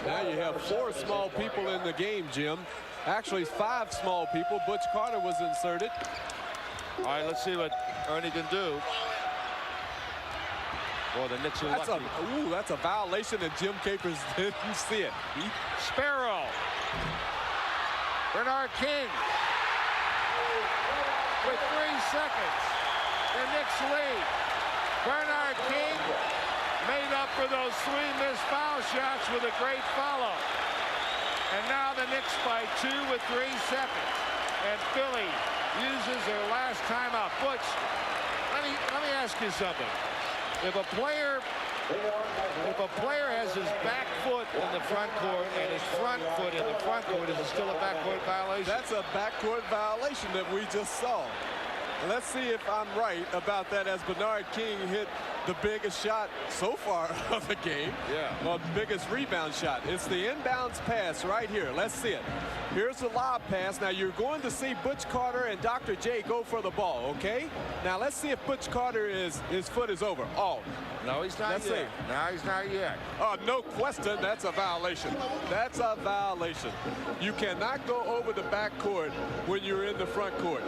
Now you have 4 small people in the game, Jim. Actually, 5 small people. Butch Carter was inserted. All right, let's see what Ernie can do. Boy, the Knicks are lucky. That's a violation, and Jim Capers didn't see it. Sparrow. Bernard King. With 3 seconds. The Knicks lead. Bernard King made up for those 3 missed foul shots with a great follow. And now the Knicks by 2 with 3 seconds. And Philly uses their last timeout. Butch, let me ask you something. If a player has his back foot in the front court and his front foot in the front court, is it still a backcourt violation? That's a backcourt violation that we just saw. Let's see if I'm right about that, as Bernard King hit the biggest shot so far of the game. Yeah. Well, biggest rebound shot. It's the inbounds pass right here. Let's see it. Here's the lob pass. Now you're going to see Butch Carter and Dr. J go for the ball, okay? Now let's see if Butch Carter his foot is over. Oh. No, he's not yet. No, he's not yet. No question, that's a violation. That's a violation. You cannot go over the backcourt when you're in the front court.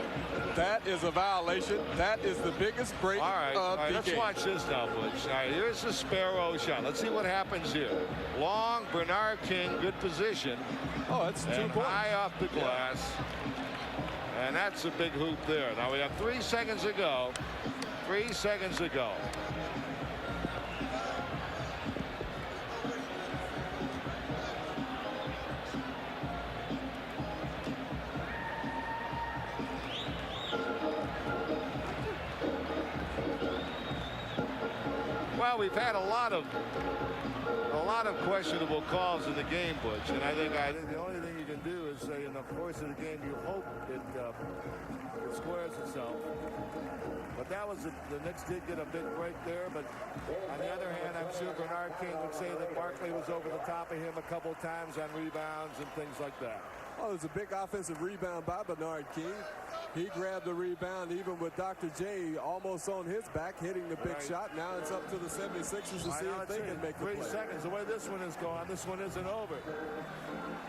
That is a violation. That is the biggest break of the let's game. watch this now, Butch. All right, here's the Sparrow shot. Let's see what happens here. Long, Bernard King, good position. Oh, that's 2 points. High off the glass. And that's a big hoop there. Now we have 3 seconds to go. 3 seconds to go. Well, we've had a lot of questionable calls in the game, Butch, and I think the only thing you can do is say in the course of the game you hope it squares itself. But that was the Knicks did get a big break there. But on the other hand, I'm sure Bernard King would say that Barkley was over the top of him a couple times on rebounds and things like that. Oh, it was a big offensive rebound by Bernard King. He grabbed the rebound even with Dr. J almost on his back, hitting the big shot. Now it's up to the 76ers to see if they can make the play. 3 seconds. The way this one is going, this one isn't over.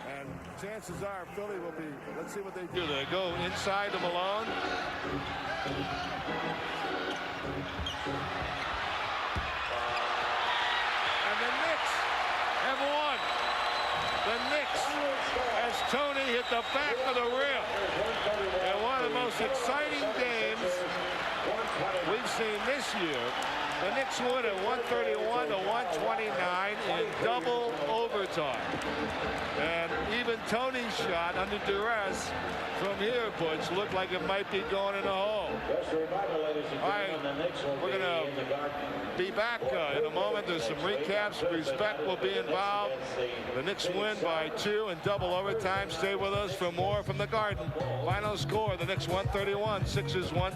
And chances are Philly will be, let's see what they do. They go inside to Malone. And the Knicks have won. The Knicks, as Tony hit the back of the rim. And one of the most exciting games we've seen this year. The Knicks win at 131 to 129 in double overtime. And even Tony's shot under duress from here, Butch, looked like it might be going in the hole. All right, we're going to be back in a moment. There's some recaps. Respect will be involved. The Knicks win by 2 in double overtime. Stay with us for more from the Garden. Final score, the Knicks 131, Sixers 1.